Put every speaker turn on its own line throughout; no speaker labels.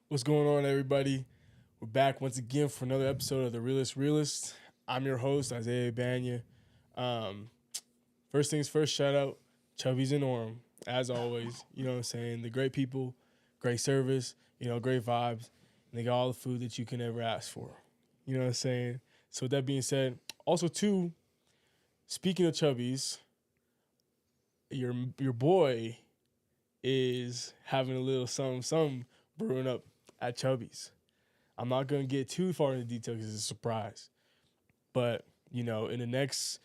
What's going on, everybody? We're back once again for another episode of the Realist. I'm your host, Isaiah Bagnah. Um, First things first, shout out Chubby's and Orem, as always. You know what I'm saying? The great people, great service, great vibes, and they got all the food that you can ever ask for. You know what I'm saying? So with that being said, also too, speaking of Chubby's, your boy is having a little something brewing up at Chubby's. I'm not going to get too far into detail because it's a surprise. But, in the next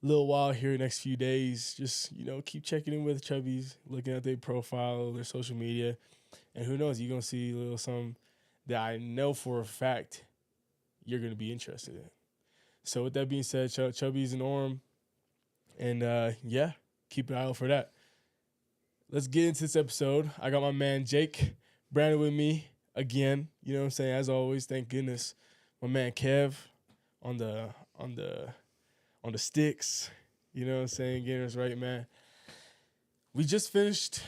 little while here, next few days, just, keep checking in with Chubby's, looking at their profile, their social media. And who knows, you're going to see a little something that I know for a fact you're going to be interested in. So with that being said, Chubby's and Orem. And, keep an eye out for that. Let's get into this episode. I got my man Jake Brandon with me again. You know what I'm saying? As always, thank goodness. My man Kev on the sticks. You know what I'm saying? Getting us right, man. We just finished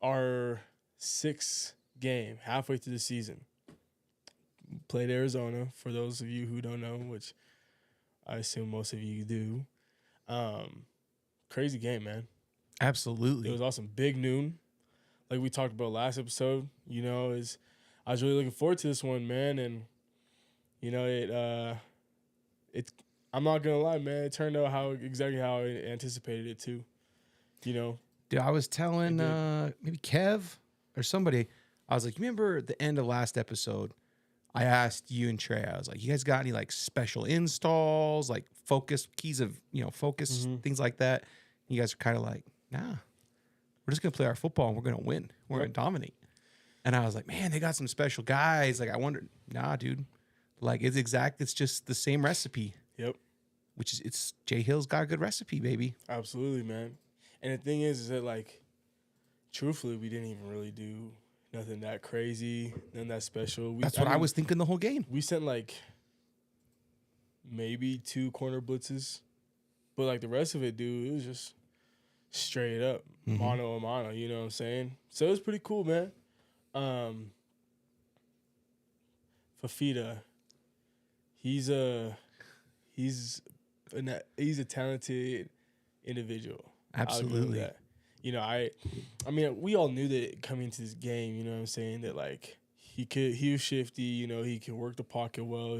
our sixth game, halfway through the season. Played Arizona, for those of you who don't know, which I assume most of you do. Crazy game, man.
Absolutely.
It was awesome. Big noon, like we talked about last episode. I was really looking forward to this one, man, and it's. I'm not gonna lie, man. It turned out exactly how I anticipated it too.
Dude, I was telling maybe Kev or somebody, I was like, you remember the end of last episode? I asked you and Trey, I was like, you guys got any like special installs, like focus keys of, focus, things like that? You guys are kind of like, nah, we're just going to play our football and we're going to win. We're going to dominate. And I was like, man, they got some special guys. Like, I wondered, nah, dude. Like, it's just the same recipe.
Yep.
It's Jay Hill's got a good recipe, baby.
Absolutely, man. And the thing is that, like, truthfully, we didn't even really do nothing that crazy, nothing that special.
That's what I was thinking the whole game.
We sent, like, maybe 2 corner blitzes. But, like, the rest of it, dude, it was just straight up, mano a mano, you know what I'm saying? So it was pretty cool, man. Fafita, he's a talented individual.
Absolutely.
I mean, we all knew that coming into this game, you know what I'm saying, that like he was shifty, he can work the pocket well.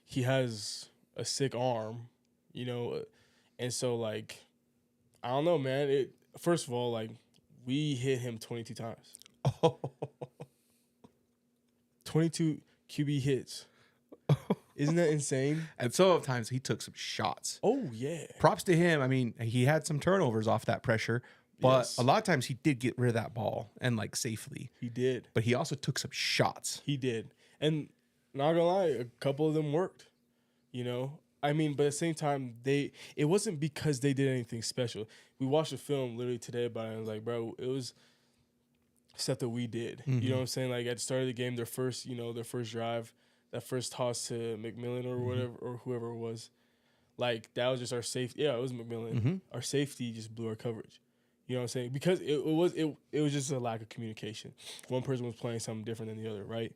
He has a sick arm, and so like I don't know, man. First of all, like we hit him 22 times. 22 QB hits. Isn't that insane?
And so at times he took some shots.
Oh, yeah.
Props to him. I mean, he had some turnovers off that pressure, but
Yes.
a lot of times he did get rid of that ball and like safely.
He did.
But he also took some shots.
He did. And not gonna lie, a couple of them worked. I mean, but at the same time, it wasn't because they did anything special. We watched a film literally today about it, and I was like, bro, it was stuff that we did. You know what I'm saying? Like at the start of the game, their first drive, that first toss to McMillan or whatever or whoever it was, like that was just our safety. Yeah, it was McMillan. Our safety just blew our coverage. You know what I'm saying? Because it was just a lack of communication. One person was playing something different than the other, right?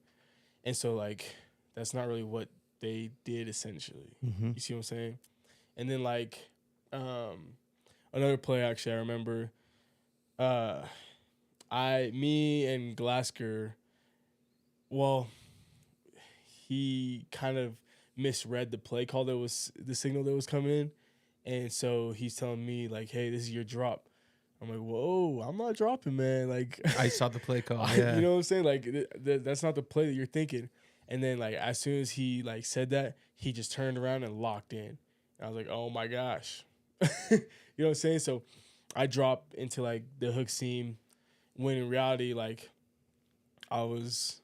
And so like that's not really what they did essentially. You see what I'm saying? And then like another play actually I remember me and Glasker, well, he kind of misread the play call that was the signal that was coming in. And so he's telling me like, hey, this is your drop. I'm like, whoa, I'm not dropping, man. Like
I saw the play call.
You know what I'm saying? Like that's not the play that you're thinking. And then like as soon as he like said that, he just turned around and locked in. And I was like, oh my gosh. You know what I'm saying? So I dropped into like the hook seam when in reality, like I was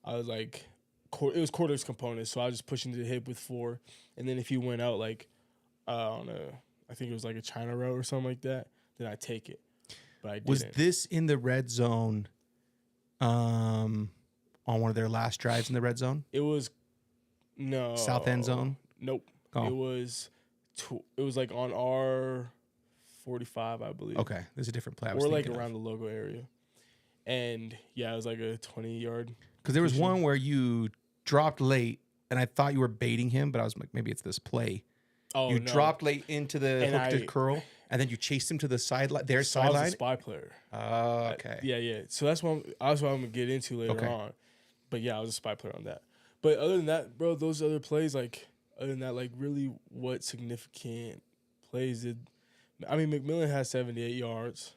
like, it was quarters components. So I was just pushing to the hip with 4. And then if he went out like on I think it was like a China route or something like that, then I take it. But I didn't.
Was this in the red zone on one of their last drives in the red zone?
It was no
South end zone?
Nope.
Oh.
It was like on our 45, I believe.
Okay, there's a different play.
Or like around the logo area. And yeah, it was like a 20-yard.
Because there was one where you dropped late, and I thought you were baiting him, but I was like, maybe it's this play.
Oh,
you
no.
dropped late into the
And
hook to curl, and then you chased him to the sideline. Their
So I was
sideline.
a spy player.
Okay.
Yeah. So that's what I'm gonna get into later on. But yeah, I was a spy player on that. But other than that, bro, those other plays, like other than that, like really, what significant plays did? I mean, McMillan has 78 yards,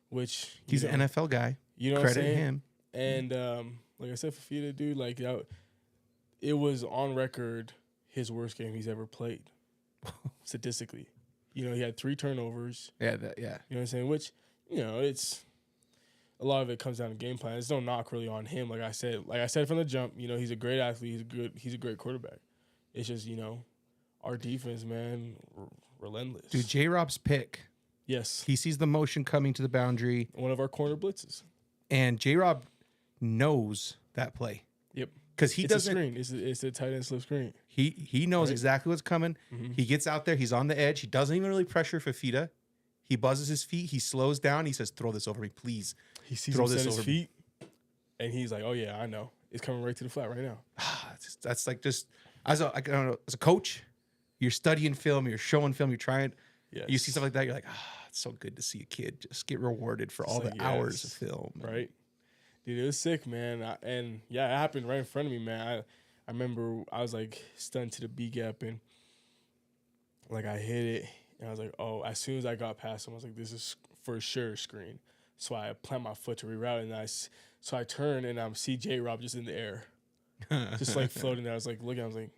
which
He's an NFL guy.
You know,
Credit
what I'm saying?
him.
And like I said, Fafita, dude, like it was on record his worst game he's ever played, statistically. You know, he had 3 turnovers.
Yeah.
You know what I'm saying? Which, you know, it's a lot of it comes down to game plan. It's no knock really on him. Like I said from the jump, you know, he's a great athlete. He's a great quarterback. It's just, you know, our defense, man, relentless.
Dude, J-Rob's pick.
Yes.
He sees the motion coming to the boundary.
One of our corner blitzes.
And J-Rob knows that play.
Yep.
Because he doesn't.
A screen. It's a tight end slip screen.
He knows exactly what's coming. Mm-hmm. He gets out there. He's on the edge. He doesn't even really pressure Fafita. He buzzes his feet. He slows down. He says, "Throw this over me, please."
He sees him set his feet, and he's like, "Oh yeah, I know. It's coming right to the flat right now."
That's like just as a coach, you're studying film, you're showing film, you're trying. Yes. You see stuff like that. You're like, it's so good to see a kid just get rewarded for all the hours of film.
Right. Dude, it was sick, man. And yeah, it happened right in front of me, man. I remember I was like stunned to the B gap, and like I hit it, and I was like, oh, as soon as I got past him, I was like, this is for sure screen. So I plant my foot to reroute, and so I turn, and I'm CJ Rob just in the air, just like floating there. I was like looking, I was like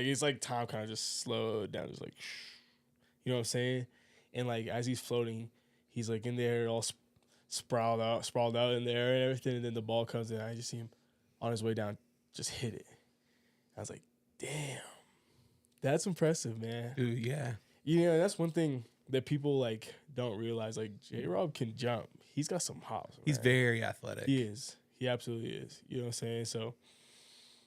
it's like time kind of just slowed down, just like, you know what I'm saying? And like as he's floating, he's like in the air, all sprawled out in the air and everything, and then the ball comes in. I just see him on his way down, just hit it. I was like, damn, that's impressive, man.
Dude, yeah.
You know, that's one thing that people like don't realize. Like J-Rob can jump. He's got some hops. Man.
He's very athletic.
He is. He absolutely is. You know what I'm saying? So,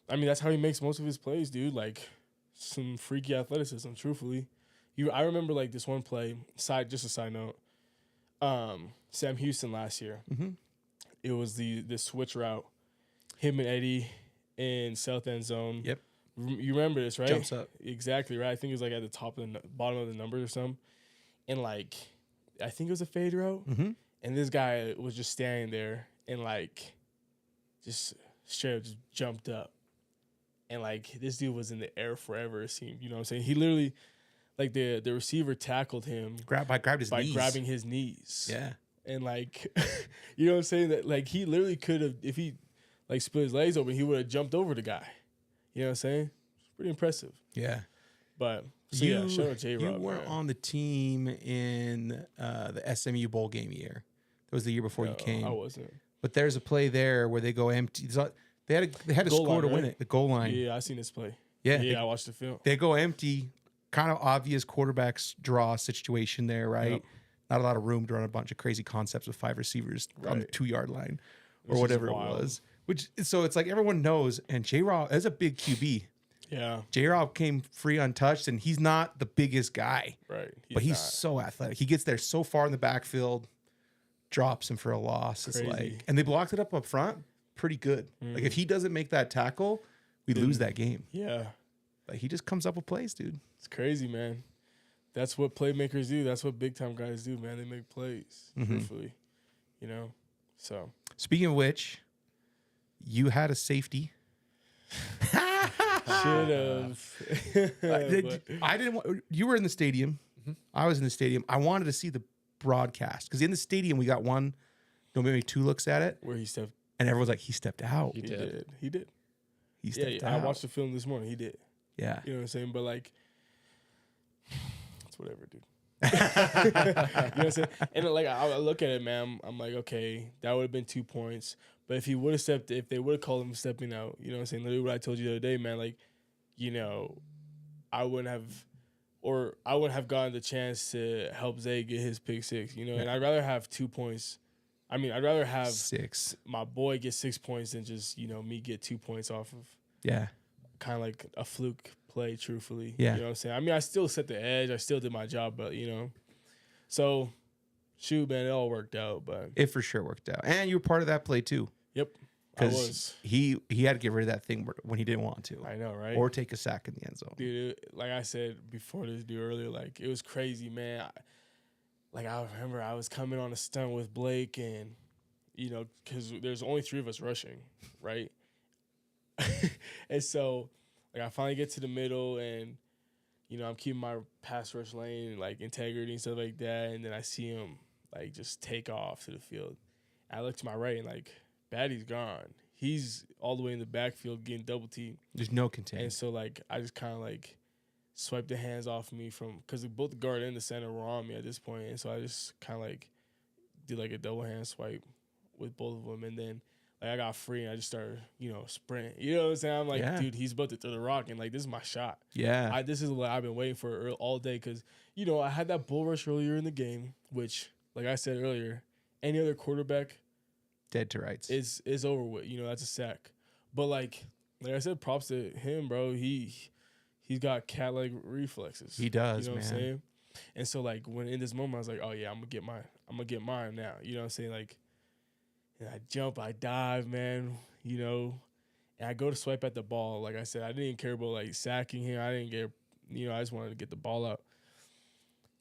I mean, that's how he makes most of his plays, dude. Like some freaky athleticism. Truthfully, I remember like this one play. Just a side note. Sam Houston last year. Mm-hmm. It was the switch route. Him and Eddie in south end zone.
Yep.
You remember this, right?
Jumps up.
Exactly, right? I think it was like at the top of the bottom of the numbers or something. And like, I think it was a fade route. Mm-hmm. And this guy was just standing there and like, just straight up just jumped up. And like, this dude was in the air forever, it seemed. You know what I'm saying? He literally, like the receiver tackled him.
Grabbed his knees.
By grabbing his knees.
Yeah.
And like, you know what I'm saying? That like, he literally could have, if he like split his legs open, he would have jumped over the guy. You know what I'm saying? It's pretty impressive.
Yeah.
But so yeah, shout out J-Rob.
You weren't on the team in the SMU bowl game year. That was the year before you came.
I wasn't.
But there's a play there where they go empty. They had to score to win it. The goal line.
Yeah, I seen this play.
Yeah,
I watched the film.
They go empty. Kind of obvious quarterbacks draw situation there, right? Yep. Not a lot of room to run a bunch of crazy concepts with 5 receivers on the 2-yard line or whatever it was. So it's like everyone knows. And J-Rob is a big QB.
Yeah.
J-Rob came free untouched, and he's not the biggest guy.
Right.
But he's so athletic. He gets there so far in the backfield, drops him for a loss. It's like, and they blocked it up front pretty good. Like if he doesn't make that tackle, we lose that game.
Yeah.
Like he just comes up with plays, dude.
It's crazy, man. That's what playmakers do. That's what big time guys do, man. They make plays, truthfully. You know? So
speaking of which, you had a safety.
Should have.
I didn't want, you were in the stadium. Mm-hmm. I was in the stadium. I wanted to see the broadcast because in the stadium we got maybe 2 looks at it
where he stepped,
and everyone's like, he stepped out.
He did.
He stepped out.
I watched the film this morning. He did.
Yeah.
You know what I'm saying? But like, it's whatever, dude. You know what I'm saying? And like, I look at it, man. I'm like, okay, that would have been 2 points. But if they would have called him stepping out, you know what I'm saying? Literally what I told you the other day, man, like, you know, I wouldn't have gotten the chance to help Zay get his pick 6, you know? And I'd rather have 2 points. I mean, I'd rather have
6.
My boy get 6 points than just, you know, me get 2 points off of.
Yeah.
Kind of like a fluke play, truthfully.
Yeah.
You know what I'm saying? I mean, I still set the edge. I still did my job, but, you know. So, shoot, man, it all worked out. But
It for sure worked out, and you were part of that play too.
yep, I
Because
was.
he had to get rid of that thing when he didn't want to,
I know, right?
or take a sack in the end zone.
Dude, like I said before this dude earlier, like it was crazy, man. I remember I was coming on a stunt with Blake, and because there's only 3 of us rushing, right? And so, like, I finally get to the middle, and I'm keeping my pass rush lane, like integrity and stuff like that, and then I see him like just take off to the field. And I look to my right, and like Batty's gone. He's all the way in the backfield getting double teamed.
There's no contain.
And so like I just kind of like swiped the hands off me because both the guard and the center were on me at this point, and so I just kind of like did like a double hand swipe with both of them, and then like I got free and I just started sprinting. You know what I'm saying? I'm like, dude, he's about to throw the rock, and like this is my shot.
Yeah,
this is what I've been waiting for all day because I had that bull rush earlier in the game, which like I said earlier, any other quarterback
dead to rights
is over with. That's a sack. But like I said, props to him, bro. He's got cat-like reflexes.
He does,
you know
man.
What I'm saying? And so like when in this moment I was like, oh yeah, I'm gonna get mine now. You know what I'm saying? Like, and I jump, I dive, man. And I go to swipe at the ball. Like I said, I didn't care about like sacking him. I didn't get, I just wanted to get the ball out.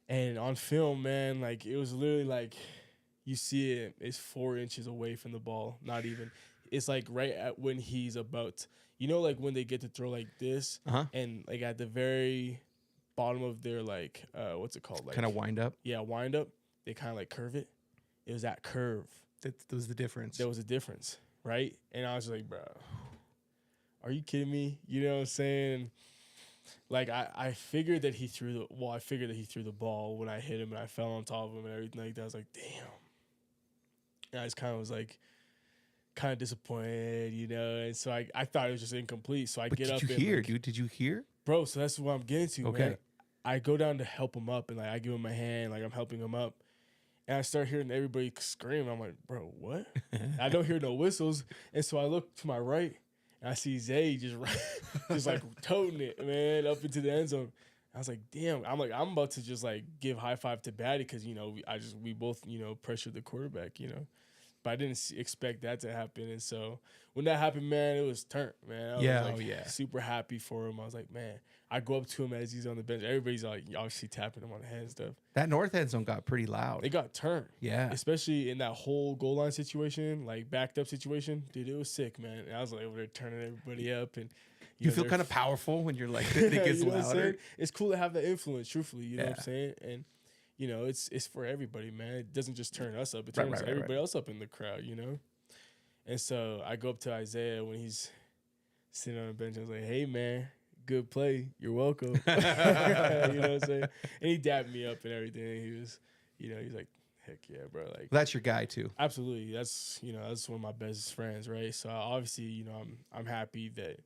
And on film, man, like it was literally like you see it's 4 inches away from the ball. Not even. It's like right at when he's about, like when they get to throw like this, and like at the very bottom of their like, what's it called? Like
kind of wind up.
Yeah, wind up. They kind of like curve it. It was that curve.
That was the difference.
There was a difference, right? And I was like, bro, are you kidding me? You know what I'm saying? Like I figured that he threw the ball when I hit him and I fell on top of him and everything like that. I was like, damn. And I just kind of was like, kind of disappointed, and so I thought it was just incomplete. So I get up.
Did you hear, dude? Did you hear,
bro? So that's what I'm getting to.
Okay.
Man. I go down to help him up, and like I give him a hand, like I'm helping him up, and I start hearing everybody scream. I'm like, bro, what? I don't hear no whistles, and so I look to my right, and I see Zay just like toting it, man, up into the end zone. I was like, damn. I'm about to just like give high five to Batty because we both pressured the quarterback, But I didn't expect that to happen. And so when that happened, man, it was turned, man. I was super happy for him. I was like, man, I go up to him as he's on the bench. Everybody's like obviously tapping him on the head and stuff.
That north end zone got pretty loud.
It got turned.
Yeah.
Especially in that whole goal line situation, like backed up situation. Dude, it was sick, man. And I was like over there turning everybody up. And
you feel kind of powerful when you're like, it gets louder.
It's cool to have that influence, truthfully. You know what I'm saying? And it's for everybody, man. It doesn't just turn us up. It turns everybody else up in the crowd, And so I go up to Isaiah when he's sitting on the bench. I was like, hey, man, good play. You're welcome. You know what I'm saying? And he dabbed me up and everything. He was, he's like, heck yeah, bro. Like
that's your guy, too.
Absolutely. That's one of my best friends, right? So obviously, I'm happy that,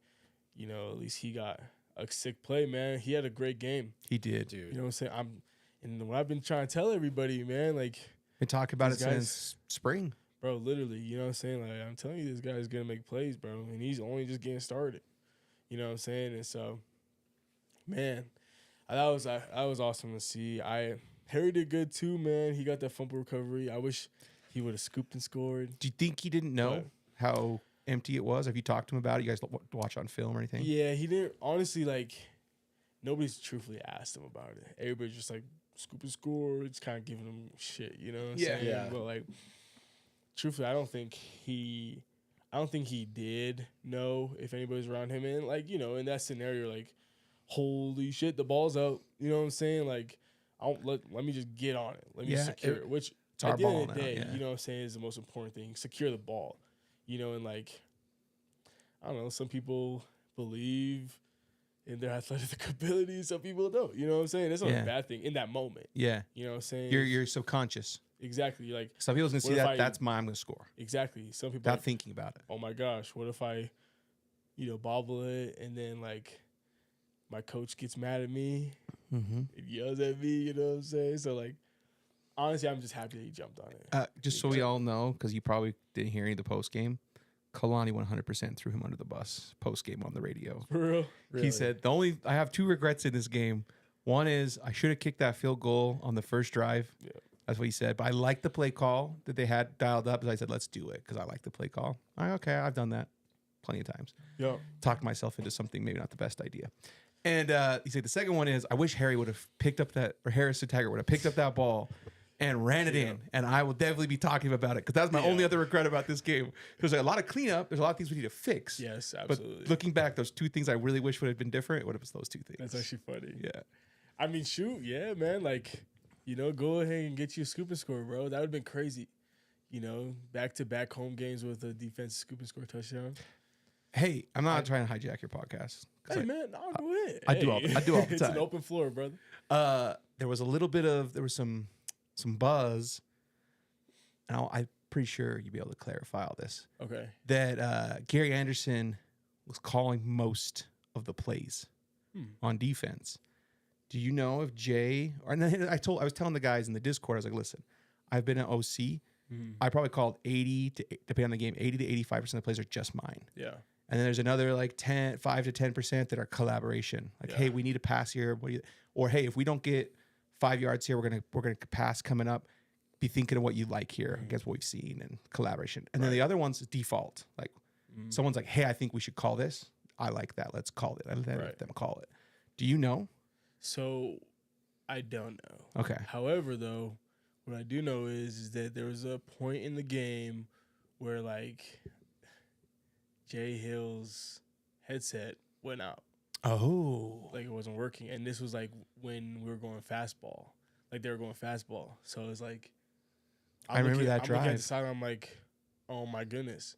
at least he got a sick play, man. He had a great game.
He did, dude.
You know what I'm saying? And what I've been trying to tell everybody, man, like
been talking about it since spring,
bro. Literally, you know what I'm saying? Like I'm telling you, this guy's gonna make plays, bro, and he's only just getting started. You know what I'm saying? And so, man, that was awesome to see. Harry did good too, man. He got that fumble recovery. I wish he would have scooped and scored.
Do you think he didn't know how empty it was? Have you talked to him about it? You guys watch on film or anything?
Yeah, he didn't. Honestly, like nobody's truthfully asked him about it. Everybody's just like scoop and score. It's kind of giving him shit, you know what I'm saying?
Yeah.
But like, truthfully, I don't think he did know if anybody's around him. And like, in that scenario, like, holy shit, the ball's out. You know what I'm saying? Like, let me just get on it. Let me secure it. Which
it's
at the
end
of the day,
now,
you know what I'm saying, is the most important thing. Secure the ball. And like, I don't know, some people believe in their athletic abilities, some people don't. You know what I'm saying? It's not a bad thing in that moment.
Yeah.
You know what I'm saying?
You're subconscious.
Exactly. Like
some people's gonna see that that's my I'm gonna score.
Exactly. Some people
without thinking about it.
Oh my gosh, what if I, bobble it and then like my coach gets mad at me and yells at me, you know what I'm saying? So like honestly, I'm just happy that he jumped on it.
Just so we all know, because you probably didn't hear any of the post game, Kalani 100% threw him under the bus post game on the radio.
For real? Really?
He said, I have 2 regrets in this game. One is I should have kicked that field goal on the first drive.
Yeah.
That's what he said. But I like the play call that they had dialed up. So I said, let's do it because I like the play call. Okay, I've done that plenty of times.
Yeah.
Talked myself into something maybe not the best idea. And he said the second one is I wish Harry would have picked up that, or Harris Taggart would have picked up that ball and ran it in. And I will definitely be talking about it because that's my only other regret about this game. There's a lot of cleanup. There's a lot of things we need to fix.
Yes, absolutely.
But looking back, those two things I really wish would have been different. It would have been those two things.
That's actually funny.
Yeah.
I mean, shoot, yeah, man. Like, go ahead and get you a scoop and score, bro. That would have been crazy. Back-to-back home games with a defense scoop and score touchdown.
Hey, I'm not trying to hijack your podcast.
Hey, man, no, go ahead.
I do all the time.
It's an open floor, brother.
There was some buzz, and I'm pretty sure you'd be able to clarify all this.
Okay.
That Gary Anderson was calling most of the plays on defense. Do you know if Jay? I was telling the guys in the Discord, I was like, listen, I've been an OC. I probably called 80 to, depending on the game, 80 to 85% of the plays are just mine.
Yeah.
And then there's another like 5 to 10% that are collaboration. Like, hey, we need a pass here. Or hey, if we don't get 5 yards here, we're gonna pass coming up. Be thinking of what you like here against what we've seen and collaboration. And then the other one's default. Like someone's like, hey, I think we should call this. I like that. Let's call it. I let them call it. Do you know?
So I don't know.
Okay.
However, though, what I do know is that there was a point in the game where like Jay Hill's headset went out.
Oh.
Like it wasn't working. And this was like when we were going fastball. Like they were going fastball. So it was like
I remember that
I'm
drive.
looking at the side, I'm like, oh my goodness.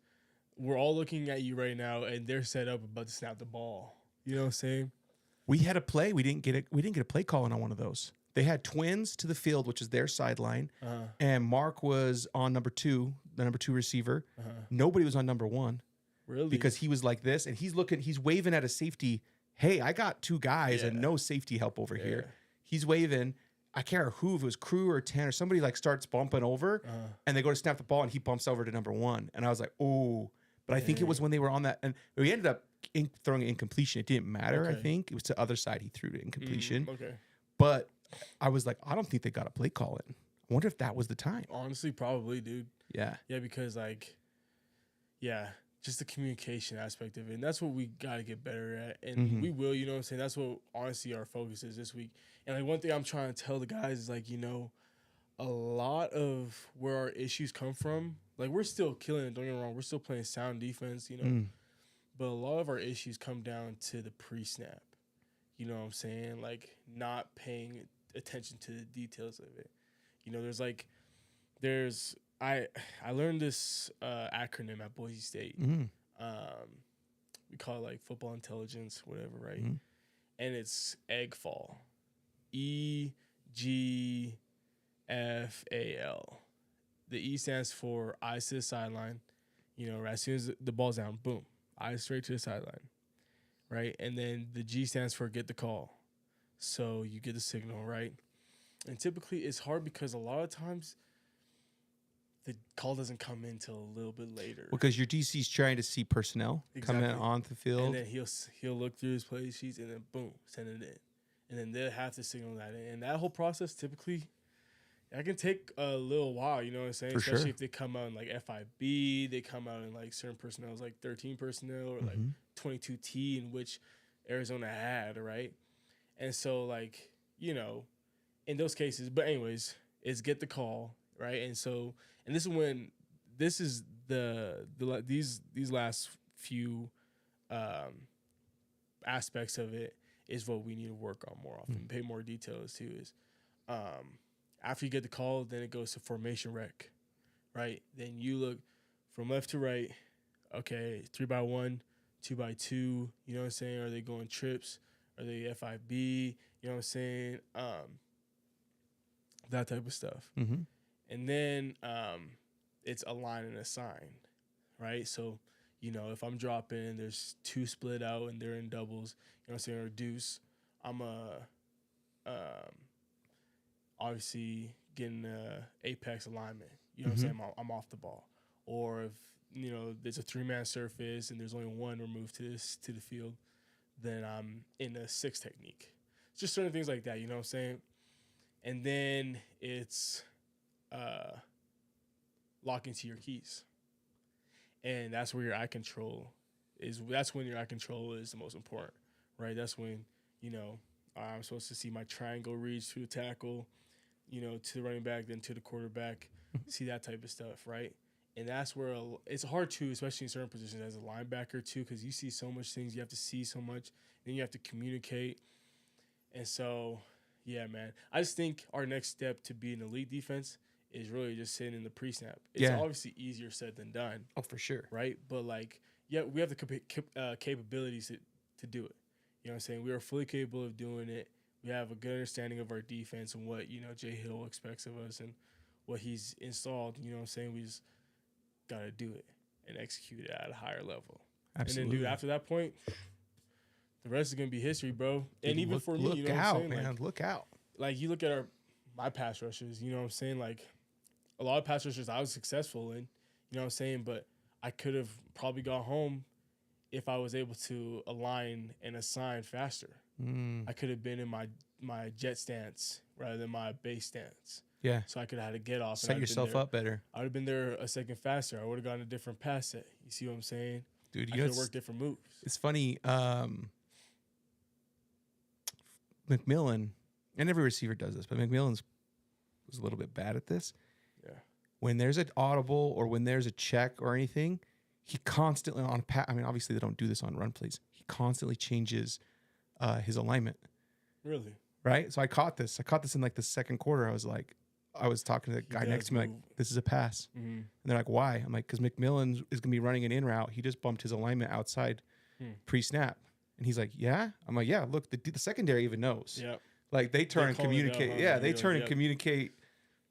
We're all looking at you right now and they're set up about to snap the ball. You know what I'm saying?
We had a play. We didn't get a play calling on one of those. They had twins to the field, which is their sideline, and Mark was on number 2, the number 2 receiver. Nobody was on number 1.
Really?
Because he was like this, and he's waving at a safety. Hey, I got 2 guys and no safety help over here. He's waving. I can't remember who, if it was Crew or 10 or somebody like starts bumping over, and they go to snap the ball, and he bumps over to number 1. And I was like, oh. But I think it was when they were on that, and we ended up throwing an incompletion. It didn't matter, I think. It was to the other side he threw to incompletion.
Okay.
But I was like, I don't think they got a play call in. I wonder if that was the time.
Honestly, probably, dude.
Yeah.
Yeah, because just the communication aspect of it. And that's what we got to get better at. And we will, you know what I'm saying? That's what, honestly, our focus is this week. And like one thing I'm trying to tell the guys is like, a lot of where our issues come from, like we're still killing it, don't get me wrong. We're still playing sound defense, But a lot of our issues come down to the pre-snap. You know what I'm saying? Like not paying attention to the details of it. I learned this acronym at Boise State. We call it like football intelligence, whatever, right? And it's EGFAL. EGFAL. The E stands for eyes to the sideline. As soon as the ball's down, boom, eyes straight to the sideline, right? And then the G stands for get the call. So you get the signal, right? And typically it's hard because a lot of times the call doesn't come in till a little bit later.
Because your DC's trying to see personnel coming on the field.
And then he'll look through his play sheets and then boom, send it in. And then they'll have to signal that in. And that whole process typically, that can take a little while, you know what I'm saying? Especially if they come out in like FIB, they come out in like certain personnel, like 13 personnel or like 22T, in which Arizona had, right? And so like, in those cases, but anyways, it's get the call, right? And so, and this is these last few aspects of it is what we need to work on more often, pay more details to is, after you get the call, then it goes to formation rec, right? Then you look from left to right, okay, 3x1, 2x2, you know what I'm saying? Are they going trips? Are they FIB? You know what I'm saying? That type of stuff. And then it's align and assign, right? So, if I'm dropping, there's 2 split out and they're in doubles, you know what I'm saying, or deuce, I'm obviously getting apex alignment. You know what I'm saying? I'm off the ball. Or if, there's a 3-man surface and there's only one removed to the field, then I'm in a 6 technique. It's just certain things like that, you know what I'm saying? And then it's uh, lock into your keys, and that's where your eye control is. That's when your eye control is the most important, right? That's when I'm supposed to see my triangle reads to the tackle, to the running back, then to the quarterback, see that type of stuff, right? And that's where it's hard to, especially in certain positions as a linebacker too, because you see so much things, you have to see so much, then you have to communicate. And so, yeah, man, I just think our next step to be an elite defense is really just sitting in the pre-snap. It's obviously easier said than done.
Oh, for sure.
Right? But, like, yeah, we have the capabilities to do it. You know what I'm saying? We are fully capable of doing it. We have a good understanding of our defense and what, Jay Hill expects of us and what he's installed. You know what I'm saying? We just got to do it and execute it at a higher level.
Absolutely.
And then, dude, after that point, the rest is going to be history, bro. And even for me,
look out, man. Like, look out.
Like, you look at my pass rushes, you know what I'm saying? Like, a lot of pass rushes I was successful in, you know what I'm saying? But I could have probably got home if I was able to align and assign faster. I could have been in my jet stance rather than my base stance.
Yeah.
So I could have had to get off.
Set yourself up better.
I would have been there a second faster. I would have gotten a different pass set. You see what I'm saying?
Dude,
I could have worked different moves.
It's funny. McMillan, and every receiver does this, but McMillan was a little bit bad at this.
Yeah.
When there's an audible or when there's a check or anything, he constantly I mean, obviously they don't do this on run plays. He constantly changes his alignment.
Really?
Right? So I caught this in like the second quarter. I was talking to the guy next to me, like, this is a pass. Mm-hmm. And they're like, why? I'm like, because McMillan is going to be running an in route. He just bumped his alignment outside pre-snap. And he's like, yeah? I'm like, yeah, look, the secondary even knows.
Yep.
Like, they turn and communicate. They turn and communicate,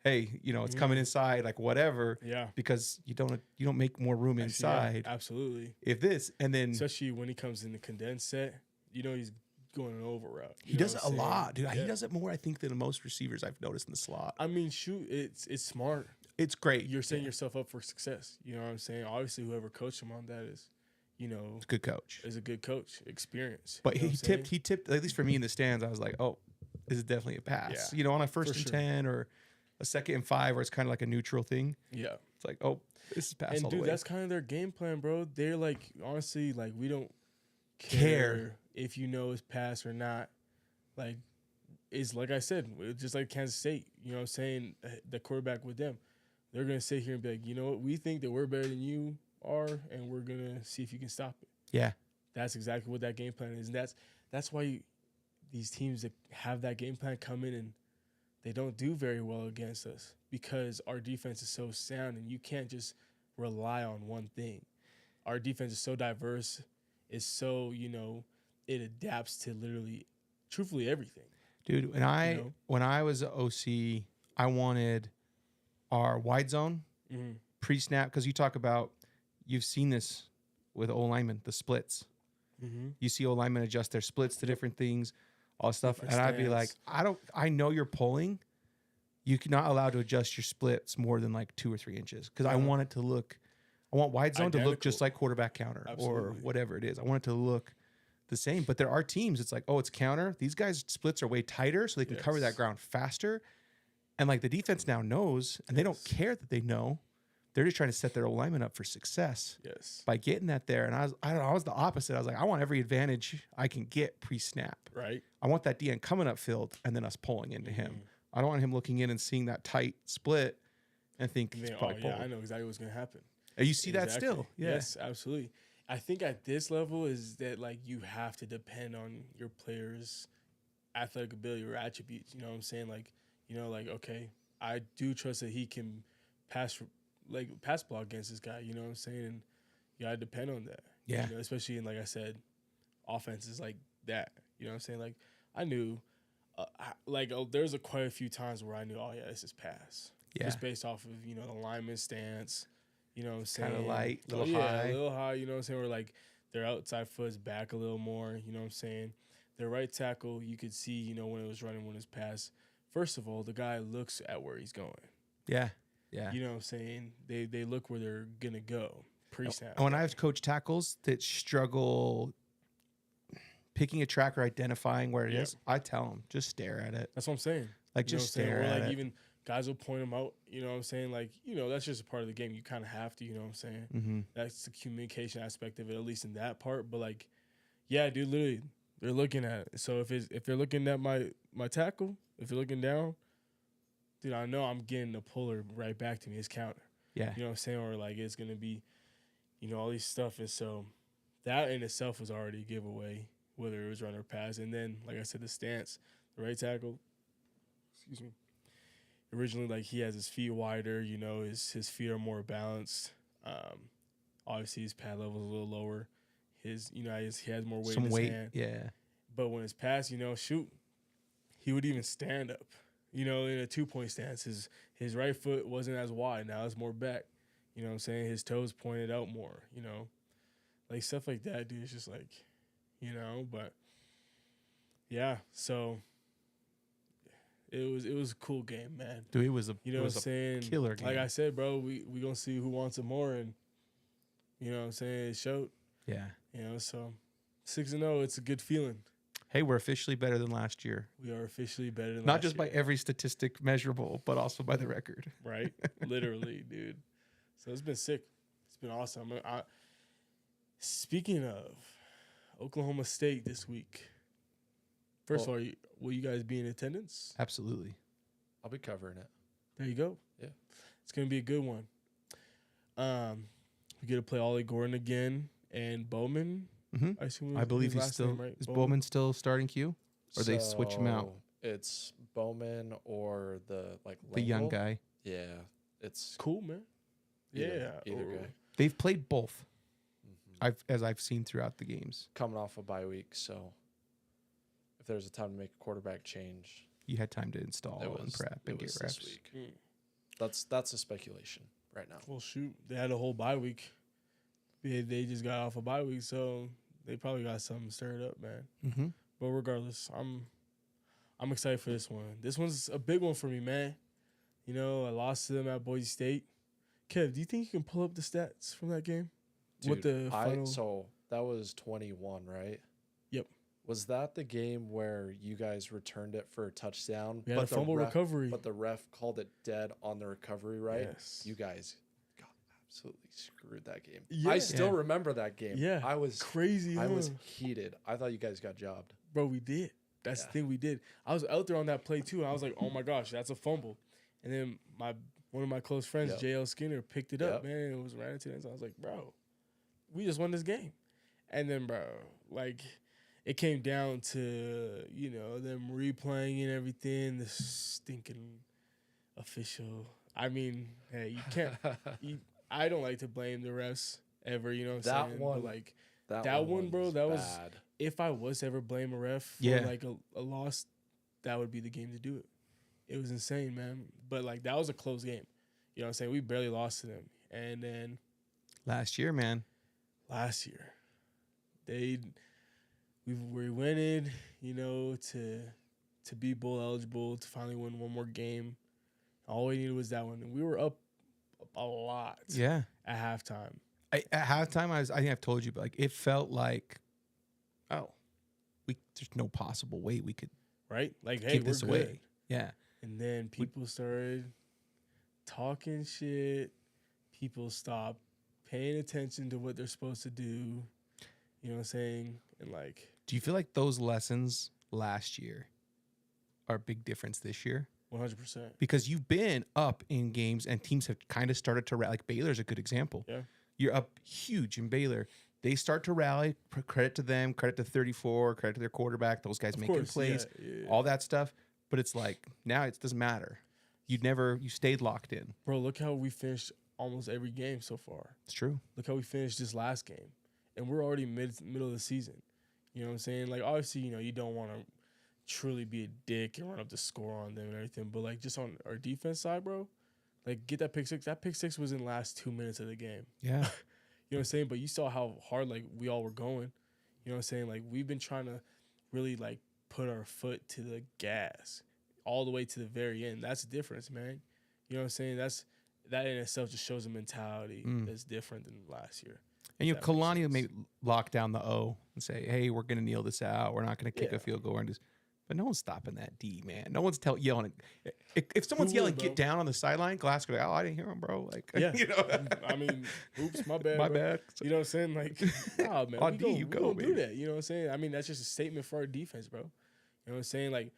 hey, it's coming inside, like, whatever.
Yeah.
Because you don't make more room inside.
Yeah, absolutely.
If this, and then...
Especially when he comes in the condensed set, he's going an over route.
He does it a lot, dude. Yeah. He does it more, I think, than most receivers I've noticed in the slot.
I mean, shoot, it's smart.
It's great.
You're setting yourself up for success. You know what I'm saying? Obviously, whoever coached him on that is,
it's a good coach.
Is a good coach, experience.
But he tipped, at least for me in the stands, I was like, oh, this is definitely a pass. Yeah. On a first and 10 or a 2nd and 5 where it's kind of like a neutral thing.
Yeah.
It's like, oh, this is pass
and
all
dude,
the way.
That's kind of their game plan, bro. They're like, honestly, like, we don't care if it's pass or not. Like, it's like I said, just like Kansas State, you know what I'm saying? The quarterback with them, they're going to sit here and be like, you know what? We think that we're better than you are, and we're going to see if you can stop it.
Yeah.
That's exactly what that game plan is. And that's why these teams that have that game plan come in and they don't do very well against us, because our defense is so sound and you can't just rely on one thing. Our defense is so diverse. It's so, it adapts to literally, truthfully, everything.
Dude, when I was an OC, I wanted our wide zone pre-snap, because you talk about, you've seen this with O-linemen, the splits. Mm-hmm. You see O-linemen adjust their splits to different things, all stuff. And I'd be like, I know you're pulling. You're not allowed to adjust your splits more than like 2 or 3 inches, because I want wide zone to look just like quarterback counter. Absolutely. Or whatever it is. I want it to look the same. But there are teams, it's like, oh, it's counter. These guys' splits are way tighter, so they can cover that ground faster. And like the defense now knows, and they don't care that they know. They're just trying to set their alignment up for success.
Yes. By
getting that there. And I was the opposite. I was like, I want every advantage I can get pre-snap.
Right.
I want that DN coming up field and then us pulling into him. I don't want him looking in and seeing that tight split and think he's probably pulled.
I know exactly what's going to happen.
And you see that still. Yeah.
Yes, absolutely. I think at this level is that, like, you have to depend on your players' athletic ability or attributes. You know what I'm saying? Like, okay, I do trust that he can pass block against this guy. You know what I'm saying? And you got to depend on that.
Yeah.
Especially in, like I said, offenses like that. You know what I'm saying? Like, I knew, there's quite a few times where I knew, oh, yeah, this is pass. Yeah. Just based off of, the lineman stance. You know what I'm saying?
Kind of light, a little high.
A little high, you know what I'm saying? Where, like, their outside foot's back a little more, you know what I'm saying? Their right tackle, you could see, when it was running, when it's pass. First of all, the guy looks at where he's going.
Yeah, yeah.
You know what I'm saying? They look where they're going to go pre-snap.
And when I've coached tackles that struggle picking a track or identifying where it is, I tell them, just stare at it.
That's what I'm saying.
Like, just stare at it.
Like, even guys will point him out. You know what I'm saying? Like, that's just a part of the game. You kind of have to. You know what I'm saying?
Mm-hmm.
That's the communication aspect of it, at least in that part. But like, yeah, dude, literally, they're looking at it. So if they're looking at my tackle, if they're looking down, dude, I know I'm getting the puller right back to me, his counter.
Yeah.
You know what I'm saying? Or like it's gonna be, all these stuff. And so that in itself was already a giveaway, whether it was run or pass. And then, like I said, the stance, the right tackle, excuse me. Originally, like he has his feet wider, his feet are more balanced. Obviously his pad level is a little lower. His, he has more weight in his hand.
Yeah.
But when it's passed, shoot, he would even stand up. In a 2-point stance, his right foot wasn't as wide. Now it's more back. You know what I'm saying? His toes pointed out more, Like stuff like that, dude. It's just like, but yeah, so it was a cool game, man.
Dude, it was a
what I'm saying?
killer game.
Like I said, bro, we gonna see who wants it more, and you know what I'm saying, it showed.
Yeah.
So 6-0, it's a good feeling.
Hey, we're officially better than last year.
We are officially better than
Not
last
just
year.
by every statistic measurable, but also by the record.
Right? Literally, dude. So it's been sick. It's been awesome. Speaking of Oklahoma State this week, first of all, will you guys be in attendance?
Absolutely.
I'll be covering it.
There you go.
Yeah.
It's going to be a good one. We get to play Ollie Gordon again and Bowman.
Mm-hmm. I believe he's still.
Name, right?
Is Bowman still starting Q? Or they switch him out?
It's Bowman or the
The young guy.
Yeah. It's
cool, man.
either guy.
They've played both. As I've seen throughout the games.
Coming off a bye week, so if there's a time to make a quarterback change,
you had time to install and prep and get reps.
This week. That's a speculation right now.
Well, shoot, they had a whole bye week. They just got off a bye week, so they probably got something stirred up, man.
Mm-hmm.
But regardless, I'm excited for this one. This one's a big one for me, man. I lost to them at Boise State. Kev, do you think you can pull up the stats from that game?
Dude,
What the final?
So that was 21, right?
Yep.
Was that the game where you guys returned it for a touchdown?
We had a fumble recovery.
But the ref called it dead on the recovery, right?
Yes.
You guys got absolutely screwed that game.
Yeah.
I still remember that game.
Yeah.
I was
crazy.
I was heated. I thought you guys got jobbed.
Bro, we did. That's the thing, we did. I was out there on that play too, and I was like, oh my gosh, that's a fumble. And then one of my close friends, JL Skinner, picked it up, man. It was right into it. So I was like, bro, we just won this game. And then, bro, like, it came down to, them replaying and everything, the stinking official. I mean, hey, you can't. I don't like to blame the refs ever, you know what I'm saying?
One,
but like, that one, bro, that was
bad.
If I was to ever blame a ref for like a loss, that would be the game to do it. It was insane, man. But like, that was a close game. You know what I'm saying? We barely lost to them. And then
last year, man.
Last year, we winning, to be bowl eligible, to finally win one more game. All we needed was that one, and we were up a lot.
Yeah.
At halftime.
At halftime, I think I've told you, but like it felt like, there's no possible way we could
like, hey,
give
we're
this
good.
away. Yeah.
And then people started talking shit. People stopped paying attention to what they're supposed to do. You know what I'm saying? And like,
do you feel like those lessons last year are a big difference this year?
100%.
Because you've been up in games and teams have kind of started to rally. Like Baylor's a good example.
Yeah.
You're up huge in Baylor. They start to rally. Credit to them. Credit to 34. Credit to their quarterback. Those guys making plays.
Yeah.
All that stuff. But it's like now it doesn't matter. You stayed locked in.
Bro, look how we finished almost every game so far.
It's true.
Look how we finished this last game. And we're already middle of the season. You know what I'm saying? Like, obviously, you don't want to truly be a dick and run up the score on them and everything. But, like, just on our defense side, bro, like, get that pick six. That pick six was in the last 2 minutes of the game.
Yeah.
You know what I'm saying? But you saw how hard, like, we all were going. You know what I'm saying? Like, we've been trying to really, like, put our foot to the gas all the way to the very end. That's the difference, man. You know what I'm saying? That in itself just shows a mentality that's different than last year.
And Kalani may lock down the O and say, hey, we're going to kneel this out. We're not going to kick a field goal. And just, But no one's stopping that D, man. No one's yelling. If someone's
Who
yelling,
would,
get
bro?
down on the sideline, Glass go, oh, I didn't hear him, bro. Like,
Yeah.
you know,
I mean, oops, my bad.
my
bro.
bad.
You know what I'm saying? Like, nah, man,
On
we
D,
go,
you
we
go,
gonna do
baby.
that. You know what I'm saying? I mean, that's just a statement for our defense, bro. You know what I'm saying? Like,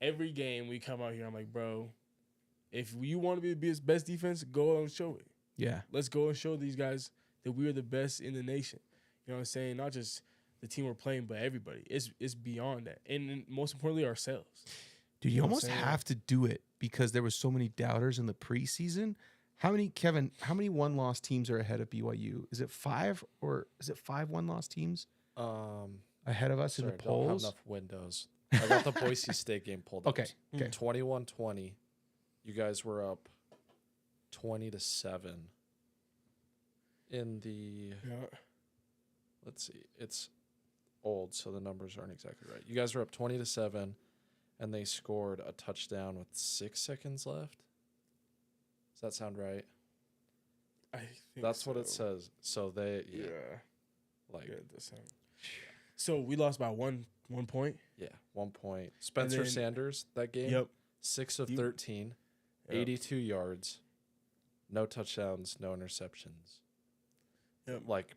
every game we come out here, I'm like, bro, if you want to be the best defense, go and show it.
Yeah.
Let's go and show these guys that we are the best in the nation. You know what I'm saying? Not just the team we're playing, but everybody. It's beyond that, and most importantly, ourselves.
Dude, you
know what I'm
almost
saying?
have to do it because there was so many doubters in the preseason. How many one-loss teams are ahead of BYU? Is it 5 or is it 5 one-loss teams ahead of us in the
Sorry, I don't have
polls?
enough windows. I got the Boise State game pulled up.
Okay. Okay.
21-20. You guys were up 20-7 in the.
Yeah.
Let's see. It's old, so the numbers aren't exactly right. You guys were up 20-7, and they scored a touchdown with 6 seconds left. Does that sound right?
I think
That's what it
so.
says. So they,
Yeah.
like,
Yeah, it does sound. So we lost by one point.
1 point. Spencer
then-
Sanders, that game,
Yep.
6 of
You-
13,
Yep.
82 yards, no touchdowns, no interceptions.
Yep.
Like,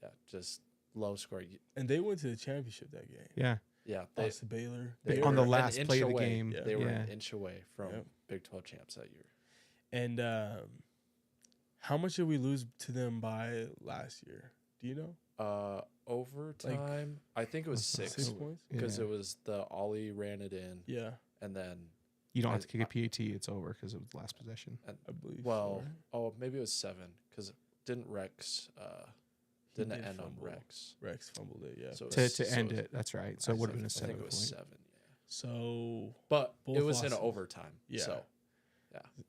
yeah, just low score.
And they went to the championship that game.
Yeah.
Yeah, they,
Lost to Baylor.
they
On
were
the
an
last
inch
play of the
away.
game.
Yeah.
They were
Yeah.
an inch away from
Yep.
Big 12 champs that year.
And how much did we lose to them by last year? Do you know?
Overtime, I think it was 6
6 points.
because
Yeah.
it was the Ollie ran it in,
Yeah,
and then
You don't have
I-
to kick a PAT. It's over because it was the last possession.
I believe.
well,
so, right?
oh maybe it was 7 because didn't Rex
He
didn't it
did
end on
fumble.
Rex.
Rex fumbled it. Yeah.
So it
To
was- so
end
it-
it. That's right. So it would have been a
I
7
think it was
point.
7. Yeah,
So
but
Both
it was in
losses.
overtime.
Yeah.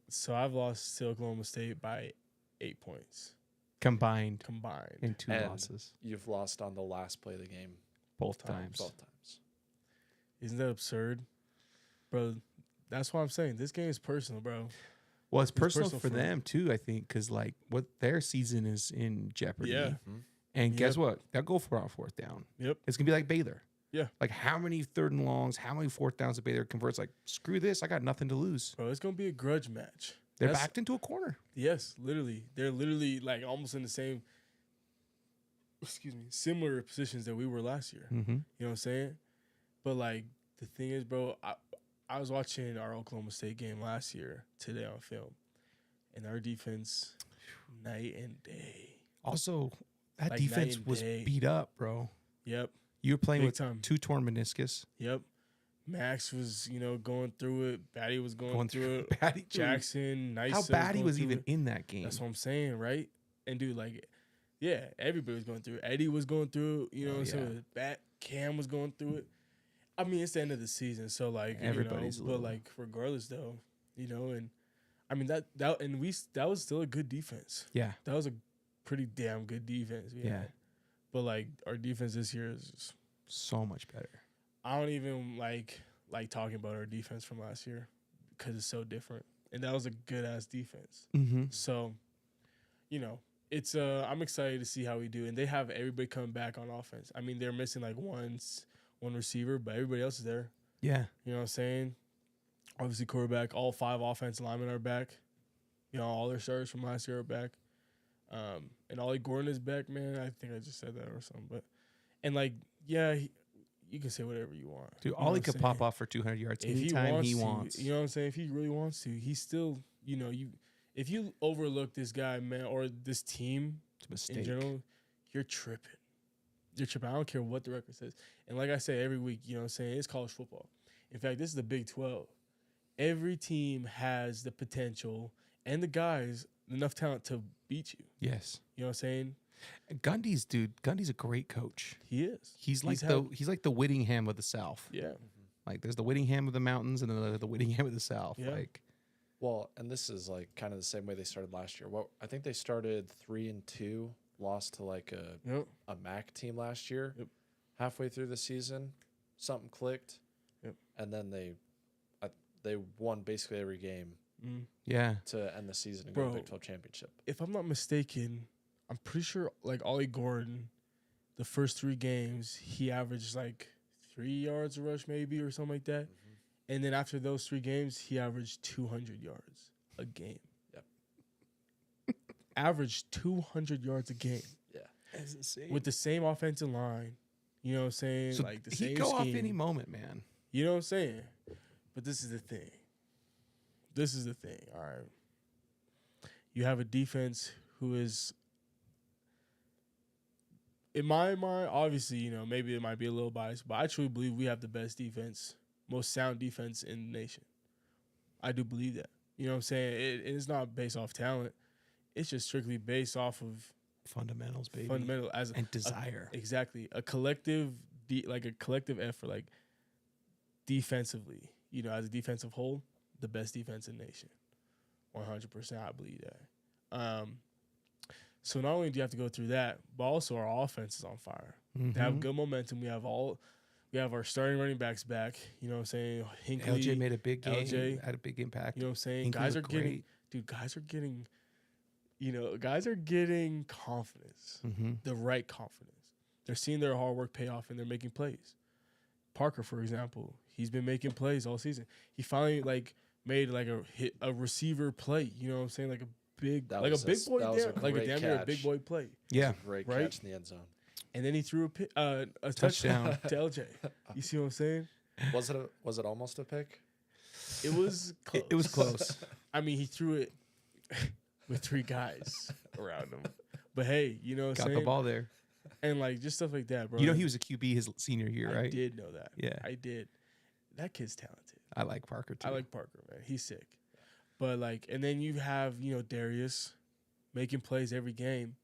So
I've lost to Oklahoma State by 8 points
Combined
combined.
in 2
And-
losses.
you've lost on the last play of the game
Both
times.
times.
both times.
Isn't that absurd, bro? That's why I'm saying this game is personal, bro.
Well, it's personal
personal
for
for-
them too, I think, because like what their season is in jeopardy.
Yeah.
And guess
Yep.
what? They'll go for it on 4th down.
Yep.
It's gonna be like Baylor.
Yeah.
Like how many 3rd and longs, how many 4th downs that Baylor converts? Like screw this, I got nothing to lose.
Bro, it's gonna be a grudge match.
They're
That's-
backed into a corner.
Yes, literally. They're literally like almost in the same, similar positions that we were last year.
Mm-hmm.
You know what I'm saying? But like the thing is, bro, I was watching our Oklahoma State game last year today on film, and our defense, night and day.
Also, that
Like
defense
night and
was
day.
beat up, bro.
Yep,
You were playing
big
with
time.
2 torn meniscus.
Yep. Max was, going through it. Batty was going through it.
Batty.
Jackson, nice.
How Batty was even in that game.
That's what I'm saying, right? And dude, like, yeah, everybody was going through it. Eddie was going through it. You know what I'm saying? Bat Cam was going through it. I mean, it's the end of the season, so like
Everybody's a
but
little-
like regardless though, and I mean that was still a good defense.
Yeah.
That was a pretty damn good defense.
Yeah.
But like our defense this year is just,
So much better.
I don't even like talking about our defense from last year because it's so different. And that was a good ass defense.
Mm-hmm.
So, it's I'm excited to see how we do. And they have everybody coming back on offense. I mean, they're missing like one receiver, but everybody else is there.
Yeah.
You know what I'm saying? Obviously, quarterback, all 5 offensive linemen are back. All their starters from last year are back. And Ollie Gordon is back, man. I think I just said that or something. But, and like, yeah, you can say whatever you want.
Dude,
You know
Ollie
what I'm
could
saying?
pop off for 200 yards anytime he wants.
You know what I'm saying? If he really wants to, he's still, if you overlook this guy, man, or this team
It's a mistake.
in general, you're tripping. You're tripping. I don't care what the record says. And like I say every week, you know what I'm saying? It's college football. In fact, this is the Big 12. Every team has the potential and the guys, enough talent to beat you.
Yes.
You know what I'm saying?
Gundy's a great coach.
He is.
He's like the Whittingham of the South.
Yeah.
Like there's the Whittingham of the mountains and then there's the Whittingham of the South.
Yeah.
Like
Well, and this is like kind of the same way they started last year. Well, I think they started 3-2, lost to like
Yep.
a MAC team last year.
Yep.
Halfway through the season, something clicked.
Yep.
And then they won basically every game
yeah.
to end the season and go
Bro.
to Big 12 championship.
If I'm not mistaken, I'm pretty sure like Ollie Gordon, the first 3 games, he averaged like 3 yards a rush maybe or something like that. And then after those 3 games, he averaged 200 yards a game.
Yep.
Averaged 200 yards a game.
Yeah.
That's insane.
With the same offensive line. You know what I'm saying?
So
like the
he
same
go
scheme.
off any moment, man.
You know what I'm saying? But this is the thing. All right. You have a defense who is, in my mind, obviously, you know, maybe it might be a little biased, but I truly believe we have the best defense, most sound defense in the nation. I do believe that. You know what I'm saying? It's not based off talent. It's just strictly based off of
Fundamentals, baby.
fundamental
and desire.
Exactly. A collective effort, like defensively, you know, as a defensive whole, the best defense in the nation. 100%, I believe that. So not only do you have to go through that, but also our offense is on fire. To have good momentum, we have our starting running backs back. You know what I'm saying? Hinckley,
LJ made a big game.
LJ,
Had a big impact.
you know what I'm saying?
Hinckley
Guys are
looked
getting,
great.
dude. Guys are getting confidence, the right confidence. They're seeing their hard work pay off, and they're making plays. Parker, for example, he's been making plays all season. He finally made a receiver play. You know what I'm saying? Like a big boy damn near a big boy play.
Yeah.
Great
Right?
catch in the end zone.
And then he threw a touchdown to LJ. You see what I'm saying?
Was it almost a pick?
It was close.
It was close.
I mean, he threw it with 3 guys around him. But hey, you know what I'm
Got
saying?
the ball there.
And just stuff like that, bro.
You know he was a QB his senior year, right?
I did know that.
Yeah.
I did. That kid's talented.
I like Parker too.
I like Parker, man. He's sick. But and then you have, Darius making plays every game.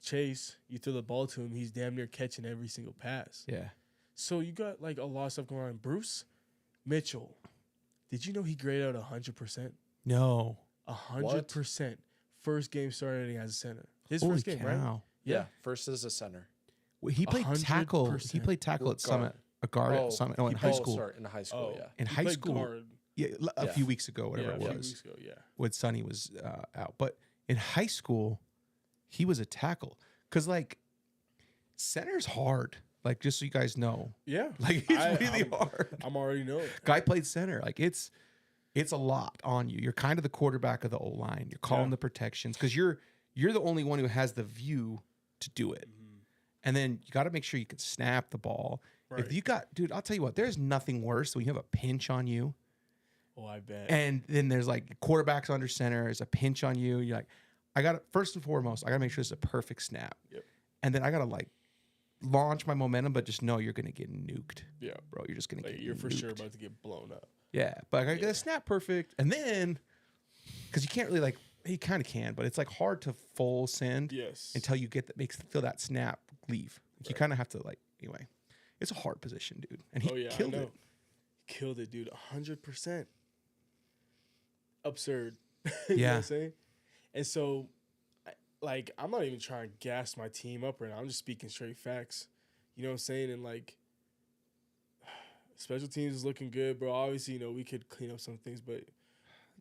Chase, you throw the ball to him, he's damn near catching every single pass.
Yeah.
So you got a lot of stuff going on. Bruce Mitchell, did you know he graded out 100%?
No.
100%. First game starting as a center. His
Holy
first game, right?
cow.
Yeah. First as a center.
Well, he played tackle.
100%.
He played tackle at Summit. A guard at Summit. No, in high school.
Sorry, in high school, yeah.
In
He
high
played
school.
guard.
Yeah, a
Yeah.
few weeks ago, whatever it
a few
was,
weeks ago, yeah.
when Sonny was out. But in high school, he was a tackle. Because, center's hard. Just so you guys know.
Yeah.
It's really hard.
I'm already know.
Guy played center. It's a lot on you. You're kind of the quarterback of the O-line. You're calling the protections because you're the only one who has the view to do it. And then you got to make sure you can snap the ball.
Right.
If you got, dude, I'll tell you what, there's nothing worse when you have a pinch on you.
Oh, I bet.
And then there's quarterbacks under center. There's a pinch on you. You're I got to, first and foremost, I got to make sure it's a perfect snap.
Yep.
And then I got to launch my momentum, but just know you're going to get nuked.
Yeah.
Bro, you're just going to get
You're for
nuked.
sure about to get blown up.
Yeah. But I got to get a snap perfect. And then, because you can't really you kind of can, but it's hard to full send
Yes.
until you feel that snap leave. You kind of have to anyway. It's a hard position, dude. And he killed it.
He killed it, dude. 100%. Absurd. You know
Yeah.
what I'm saying? And so, I'm not even trying to gas my team up right now. I'm just speaking straight facts. You know what I'm saying? And special teams is looking good, bro. Obviously, we could clean up some things, but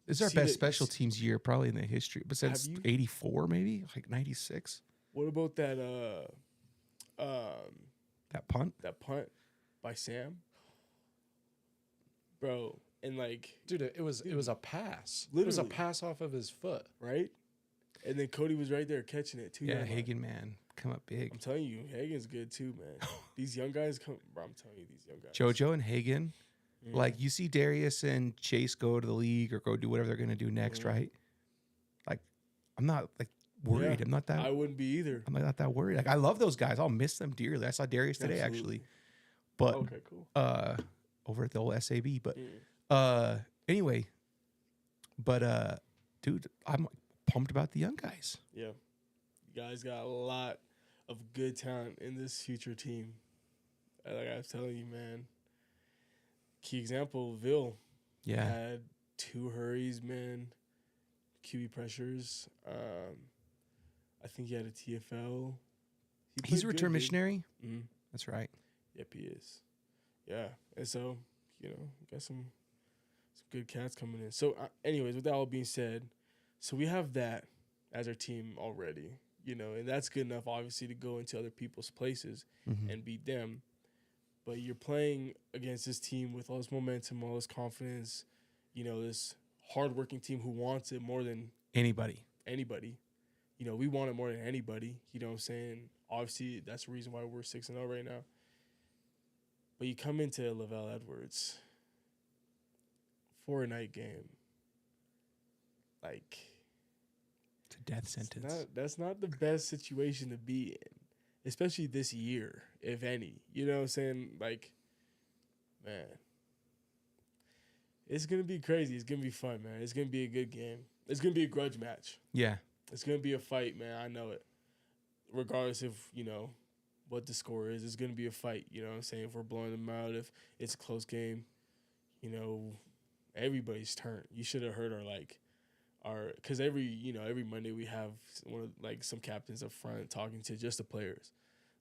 This is our
See
best
that-
special teams year probably in the history, but since
Have you-
84 maybe, 96.
what about that
That punt.
that punt by Sam? Bro, and
Dude, it was a pass. It was a
Literally.
pass off of his foot.
right? And then Cody was right there catching it too.
Yeah,
man.
Hagen, man, come up big.
I'm telling you, Hagen's good too, man. These young guys come. Bro, I'm telling you, these young guys.
JoJo and Hagen, you see Darius and Chase go to the league or go do whatever they're gonna do next, right? I'm not worried.
Yeah,
I'm not that.
I wouldn't be either.
I'm not that worried. I love those guys. I'll miss them dearly. I saw Darius today
Absolutely.
actually, but
Okay, cool.
over at the old SAB. But anyway, dude, I'm pumped about the young guys.
Yeah, you guys got a lot of good talent in this future team. Like I was telling you, man. Key example, Ville
Yeah,
had 2 hurries, man. QB pressures. I think he had a TFL.
he's a return missionary.
Mm-hmm.
That's right.
Yep, he is. Yeah, and so got some good cats coming in. So, anyways, with that all being said, so we have that as our team already, and that's good enough, obviously, to go into other people's places and beat them. but you're playing against this team with all this momentum, all this confidence. This hardworking team who wants it more than
Anybody.
anybody. We want it more than anybody. You know what I'm saying? Obviously, that's the reason why we're 6-0 right now. But you come into Lavelle Edwards for a night game. Like,
It's a death sentence.
that's not the best situation to be in, especially this year, if any. You know what I'm saying? Like, man, it's going to be crazy. It's going to be fun, man. It's going to be a good game. It's going to be a grudge match.
Yeah.
It's going to be a fight, man. I know it. Regardless of, what the score is, it's going to be a fight. You know what I'm saying? If we're blowing them out, if it's a close game, everybody's turn. You should have heard because every Monday we have some captains up front talking to just the players.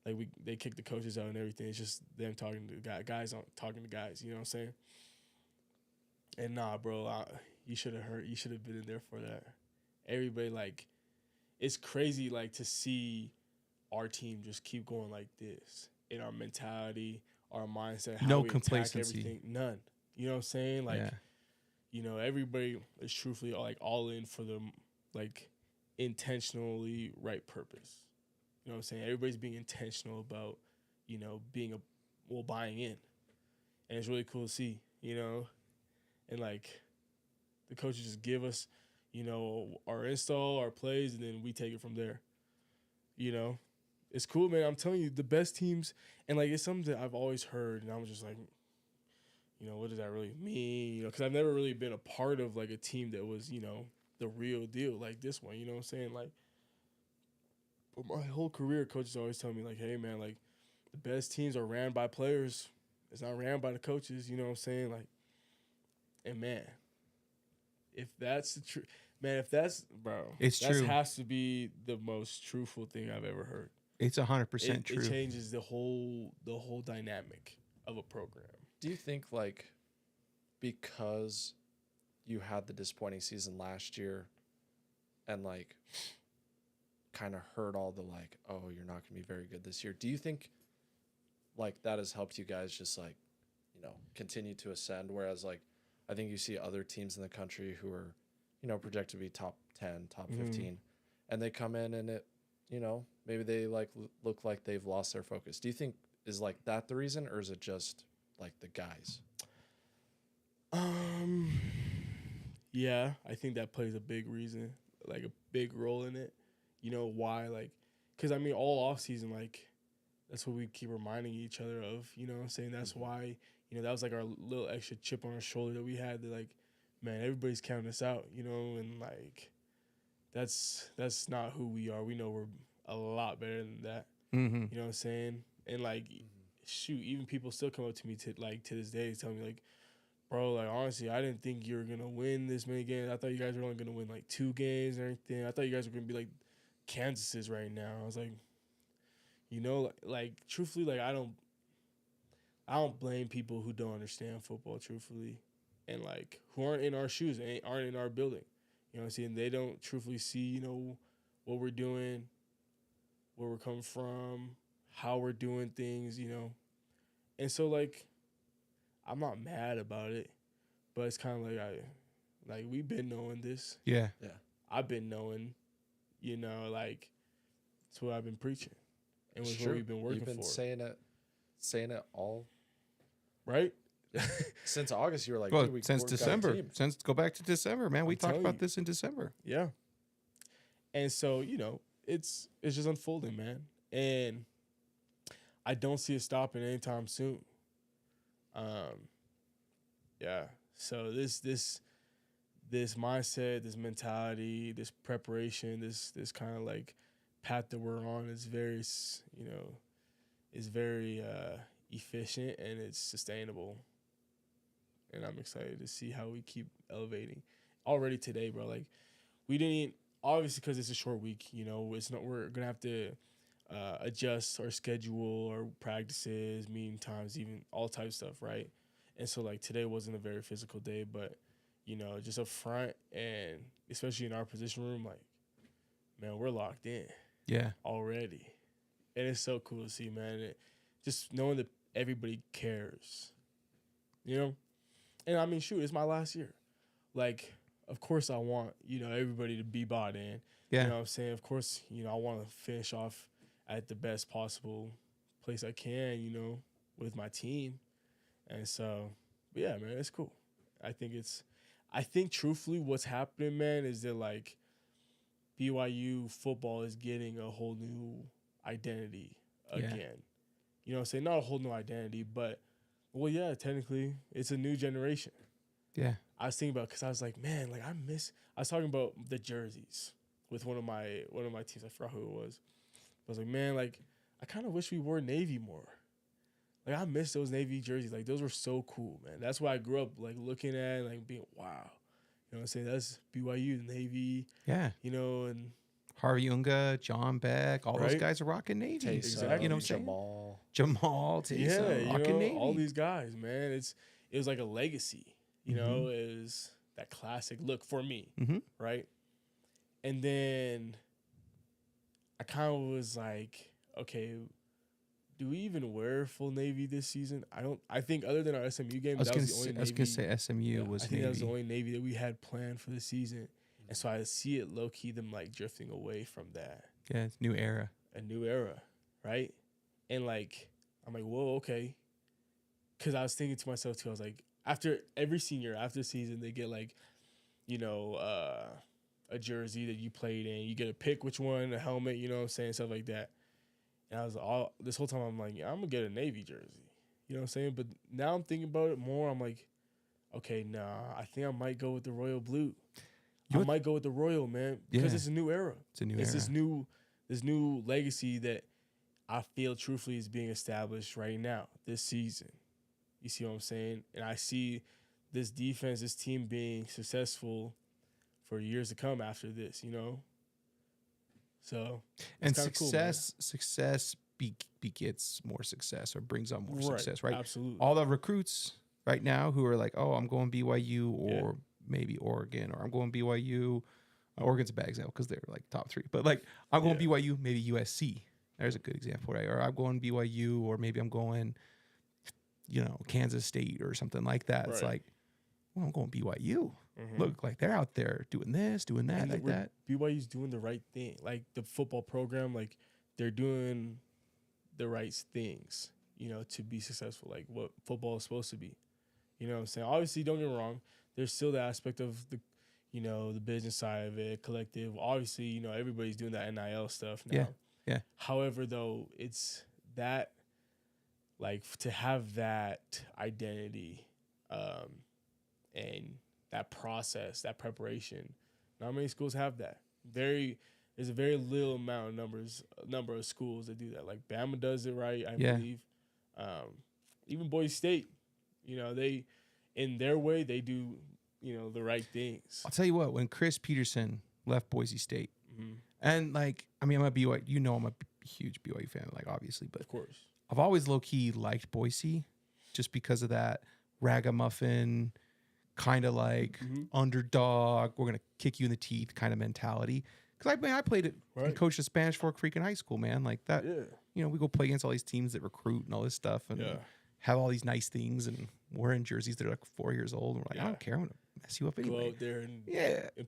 Like they kick the coaches out and everything. It's just them talking to guys talking to guys. You know what I'm saying? And nah, bro, you should have heard. You should have been in there for that. Everybody it's crazy to see our team just keep going like this in our mentality, our mindset, how
No
we
complacency.
attack everything. None. You know what I'm saying? Everybody is truthfully all in for the intentionally right purpose. You know what I'm saying? Everybody's being intentional about, buying in. And it's really cool to see, and the coaches just give us, our install, our plays, and then we take it from there. It's cool, man. I'm telling you, the best teams, and it's something that I've always heard, and I'm just like, what does that really mean? Because I've never really been a part of a team that was, the real deal like this one. You know what I'm saying? But my whole career, coaches always tell me hey, man, the best teams are ran by players. It's not ran by the coaches. You know what I'm saying? And man, if that's the truth, man,
It's
that
true.
has to be the most truthful thing I've ever heard.
It's 100% true.
It changes the whole dynamic of a program.
Do you think because you had the disappointing season last year and kind of heard all the oh, you're not going to be very good this year. Do you think that has helped you guys just continue to ascend? Whereas I think you see other teams in the country who are, projected to be top 10, top 15, and they come in and it, maybe they look like they've lost their focus. Do you think is that the reason, or is it just the guys?
Yeah, I think that plays a big reason, a big role in it. You know why? Because all off season, that's what we keep reminding each other of. You know what I'm saying? That's why, that was our little extra chip on our shoulder that we had that man, everybody's counting us out, and that's not who we are. We know we're a lot better than that.
Mm-hmm.
You know what I'm saying? And shoot, even people still come up to me to this day tell me bro, honestly, I didn't think you were gonna win this many games. I thought you guys were only gonna win 2 games or anything. I thought you guys were gonna be Kansas is right now. I was truthfully, I don't blame people who don't understand football, truthfully, and who aren't in our shoes, aren't in our building. You know what I'm saying? They don't truthfully see, what we're doing, where we're coming from, how we're doing things, And so I'm not mad about it, but it's kind of we've been knowing this.
Yeah.
Yeah.
I've been knowing, it's what I've been preaching, and it's
Sure.
what we've been working
You've been
for.
saying it all
Right?
since August. You were
Well,
dude,
since
we're got a
December.
team.
Since go back to December, man. We talked
telling
about
you.
this in December.
Yeah. And so, it's just unfolding, man. And I don't see it stopping anytime soon. Yeah. So this mindset, this mentality, this preparation, this kind of path that we're on is very, is very efficient and it's sustainable. And I'm excited to see how we keep elevating. Already today, bro, we didn't obviously because it's a short week. It's not we're gonna have to adjust our schedule, our practices, meeting times, even all types of stuff, right? And so today wasn't a very physical day, but just up front and especially in our position room, man, we're locked in
Yeah.
already, and it's so cool to see, man. Just knowing everybody cares, you know. And I mean, shoot, it's my last year. Like, of course, I want everybody to be bought in.
Yeah.
You know what I'm saying? Of course, I want to finish off at the best possible place I can. With my team, and so, but yeah, man, it's cool. I think truthfully, what's happening, man, is that like BYU football is getting a whole new identity
Yeah.
again. You know what I'm saying? Not a whole new identity, but well, yeah, technically, it's a new generation.
Yeah.
I was thinking about because I was like, man, like I was talking about the jerseys with one of my teams. I forgot who it was. I was like, man, like I kind of wish we wore navy more. Like I miss those navy jerseys. Like those were so cool, man. That's what I grew up like looking at, and, like being wow. You know what I'm saying? That's BYU Navy.
Yeah.
And
Harvey Unga, John Beck, all those
Right?
guys are rocking Navy.
Taysom,
Exactly.
You know what I'm saying?
Jamal.
Taysom,
Yeah,
rocking Navy.
all these guys, man. It was like a legacy. You know,
Mhm.
it was that classic look for me,
Mhm.
right? And then I kind of was like, okay, do we even wear full navy this season? I think other than our SMU game, that was the only navy.
I was gonna say SMU
yeah,
was
I think
Navy.
that was the only navy that we had planned for the season. And so I see it low key them like drifting away from that.
Yeah, it's new era.
A new era, right? And like I'm like, whoa, okay. Cause I was thinking to myself too, I was like, after every senior, after season, they get like, a jersey that you played in. You get to pick which one, a helmet, you know what I'm saying, stuff like that. And I was this whole time I'm like, yeah, I'm gonna get a Navy jersey. You know what I'm saying? But now I'm thinking about it more. I'm like, okay, nah, I think I might go with the royal blue. I might go with the royal, man, because it's a new era.
It's a new
It's
era.
this new legacy that I feel truthfully is being established right now, this season. You see what I'm saying? And I see this defense, this team being successful for years to come after this, So
And
it's kinda cool, man.
success begets more success or brings on more success, right?
Absolutely.
All the recruits right now who are like, oh, I'm going BYU or maybe Oregon, or I'm going BYU. Oregon's a bad example because they're like top 3. But like, I'm going BYU, maybe USC. There's a good example, right? Or I'm going BYU, or maybe I'm going, Kansas State or something like that. It's like, well, I'm going BYU. Look, like they're out there doing this, doing that, like that.
BYU's doing the right thing. Like the football program, like they're doing the right things, to be successful, like what football is supposed to be. You know what I'm saying? Obviously, don't get me wrong. There's still the aspect of the, the business side of it, collective. Obviously, everybody's doing that NIL stuff now.
Yeah.
However, though, it's that, like, to have that identity and that process, that preparation, not many schools have that. There's a very little number of schools that do that. Like Bama does it right, I believe. Even Boise State, they, in their way, they do, the right things.
I'll tell you what, when Chris Peterson left Boise State, and like, I mean, I'm a BYU, I'm a huge BYU fan, like obviously, but
Of course.
I've always low key liked Boise just because of that ragamuffin, kind of like underdog, we're gonna kick you in the teeth kind of mentality. Because I played it and coached a Spanish Fork freaking high school, man. Like that, we go play against all these teams that recruit and all this stuff and have all these nice things, and we're in jerseys that are like 4 years old. And we're like, I don't care, I'm gonna mess you up anyway.
Go out there and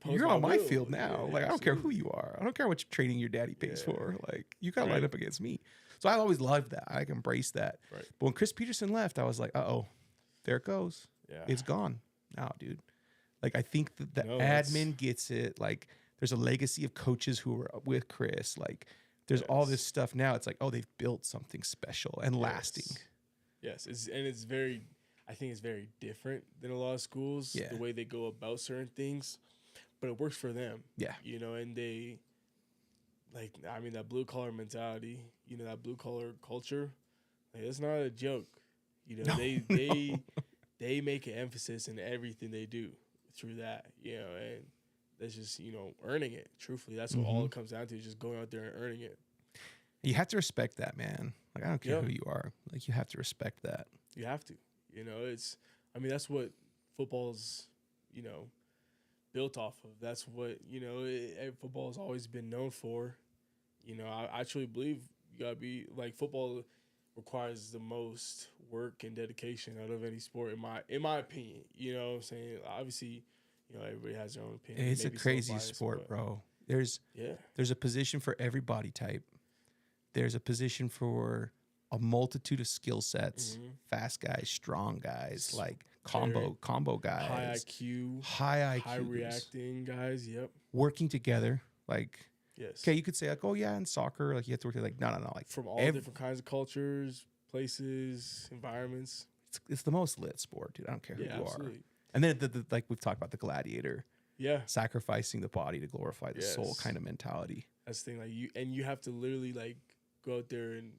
you're on my
will.
field now. Like I don't care who you are. I don't care what training your daddy pays for. Like you gotta line up against me. So I always loved that. I embraced that.
Right.
But when Chris Peterson left, I was like, there it goes.
Yeah.
It's gone now, dude. Like I think that the admin gets it. Like there's a legacy of coaches who were with Chris. Like there's all this stuff now. It's like, they've built something special and lasting.
Yes, I think it's very different than a lot of schools, the way they go about certain things, but it works for them.
Yeah.
And they, like, I mean, that blue collar mentality, that blue collar culture, like, it's not a joke. They make an emphasis in everything they do through that, and that's just, earning it. Truthfully, that's what all it comes down to, is just going out there and earning it.
You have to respect that, man. Like, I don't care who you are. Like, you have to respect that.
You have to. That's what football's, built off of. That's what, football has always been known for. I truly believe you got to be, like, football requires the most work and dedication out of any sport in my opinion. You know what I'm saying? Obviously, you know, everybody has their own opinion.
It's a
maybe
crazy
self-biased,
sport,
but
bro. There's
Yeah.
there's a position for every body type. There's a position for a multitude of skill sets.
Mhm.
Fast guys, strong guys, like
Very
combo
high
guys,
IQ,
high
high
IQs,
reacting guys. Yep.
working together. Like,
Yes.
okay, you could say like, oh yeah, in soccer, like you have to work together. Like, no, like
From all
ev-
different kinds of cultures, places, environments.
it's the most lit sport, dude. I don't care who
Yeah,
you are.
absolutely.
And then like we've talked about the gladiator,
Yeah.
sacrificing the body to glorify the soul
Yes.
kind of mentality.
That's the thing. Like you have to literally like go out there and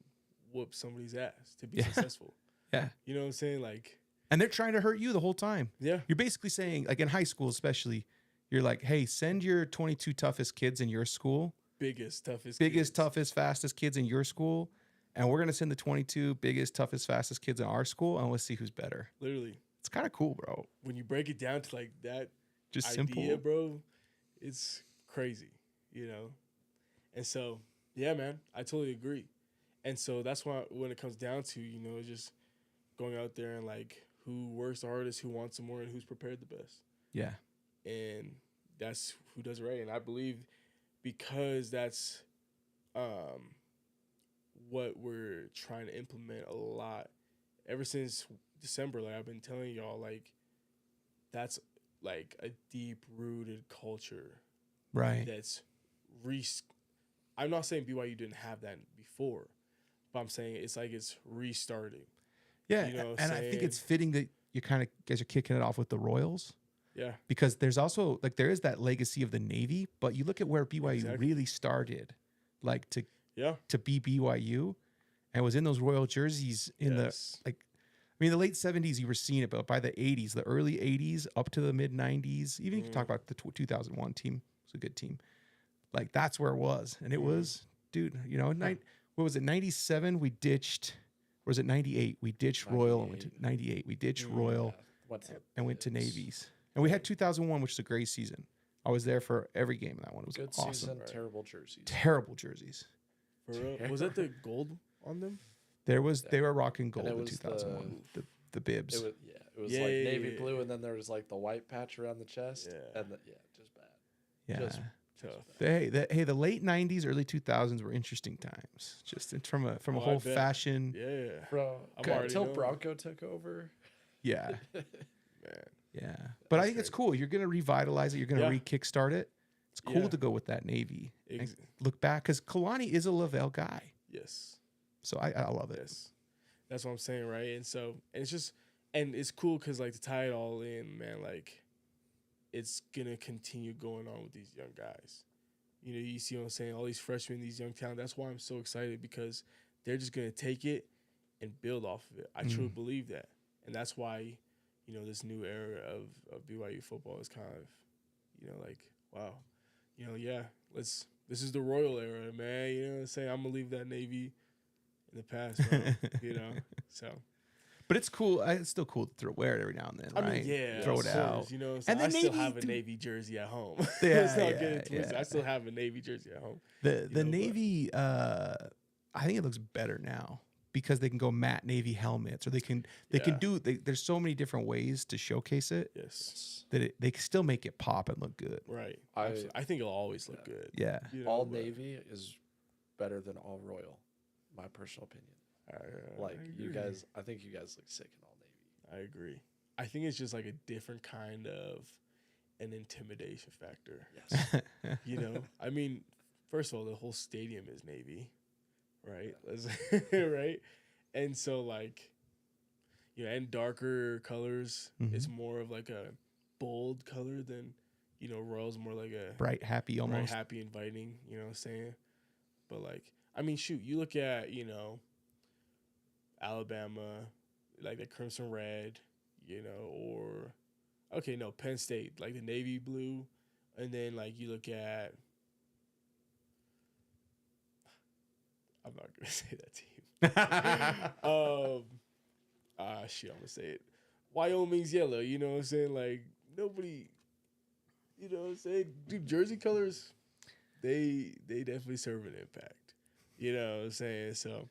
whoop somebody's ass to be
Yeah.
successful.
Yeah.
You know what I'm saying? Like,
And they're trying to hurt you the whole time.
yeah.
You're basically saying, like in high school especially, you're like, hey, send your 22 toughest kids in your school,
Biggest, toughest,
biggest,
kids.
toughest, fastest kids in your school, and we're gonna send the 22 biggest, toughest, fastest kids in our school, and let's see who's better.
Literally,
It's kind of cool, bro.
when you break it down to like that
Just
idea,
simple.
bro, it's crazy, you know? And so, yeah, man, I totally agree. And so that's why when it comes down to, you know, just going out there and like who works the hardest, who wants some more, and who's prepared the best.
Yeah.
And that's who does it right. And I believe because that's what we're trying to implement a lot ever since December, like I've been telling y'all, like that's like a deep rooted culture
Right.
that's I'm not saying BYU didn't have that before, but I'm saying it's like it's restarting.
Yeah.
You know what I'm
And I think
saying?
it's fitting that you kind of guys are kicking it off with the Royals.
Yeah.
Because there's also like there is that legacy of the Navy, but you look at where BYU
Exactly.
really started, like to
Yeah.
be BYU, and was in those royal jerseys in
Yes.
the like. I mean, the late 70s you were seeing it, but by the 80s, the early 80s up to the mid 90s, even you can talk about the 2001 team. It's a good team. Like that's where it was, and it was, dude. You know, what was it? 97 we ditched. Or was it 98? We ditched Royal and went to 98. We ditched Royal and went to Navies. And we had 2001, which is a great season. I was there for every game in that one. It was
Good
awesome.
season,
Right.
terrible jerseys.
Terrible jerseys.
For real? Was that the gold on them?
There was they were rocking gold
it
in
was
2001. The bibs.
It was
Yeah,
like
yeah,
navy
yeah,
blue,
yeah.
and then there was like the white patch around the chest,
Yeah.
and just bad.
yeah.
Just
Tough.
The late 90s, early 2000s were interesting times. Just from a
Oh, I
whole
bet.
fashion.
Yeah.
Bro,
I'm already
until
knowing.
Bronco took over.
Yeah.
Man.
Yeah. But I think it's cool. You're going to revitalize it. You're going to
Yeah.
re-kickstart it. It's cool
Yeah.
to go with that Navy. And
Ex-
look back because Kalani is a Lavelle guy.
yes.
So I love it.
Yes. That's what I'm saying, right? And so, and it's just, and it's cool because, like, to tie it all in, man, like, it's going to continue going on with these young guys. You know, you see what I'm saying? All these freshmen, these young talent. That's why I'm so excited because they're just going to take it and build off of it. I truly believe that. And that's why, you know, this new era of BYU football is kind of, you know, like, wow. You know, yeah, this is the Royal era, man. You know what I'm saying? I'm going to leave that Navy in the past, bro. You know? So.
But it's cool. It's still cool to wear it every now and then,
I
right?
mean, yeah,
Throw
of
it
course,
out.
You know,
And
I
the
still
Navy,
have a
dude.
Navy jersey at home.
Yeah,
Let's not
yeah,
get it twisted.
yeah.
I still have a Navy jersey at home.
The
know, but-
Navy, I think it looks better now because they can go matte Navy helmets, or they can
Yeah.
do. There's so many different ways to showcase it
Yes,
that they can still make it pop and look good.
right.
I-
I think it'll always look good.
Yeah,
You know,
All
but
navy is better than all royal, my personal opinion. Like
I
you
agree.
guys, I think you guys look sick in all navy.
I agree. I think it's just like a different kind of an intimidation factor.
Yes.
You know, I mean, first of all, the whole stadium is Navy, right? Right, and so like, you know, and darker colors. It's more of like a bold color than, you know, Royal's more like a
bright, happy,
bright,
almost.
happy, inviting. You know what I'm saying? But like, I mean, shoot, you look at, you know, Alabama, like the crimson red, you know, or okay, no, Penn State, like the navy blue, and then like you look at, I'm not gonna say that team. Shit, I'm gonna say it. Wyoming's yellow. You know what I'm saying? Like nobody, you know what I'm saying? Dude, jersey colors, they definitely serve an impact. You know what I'm saying? So,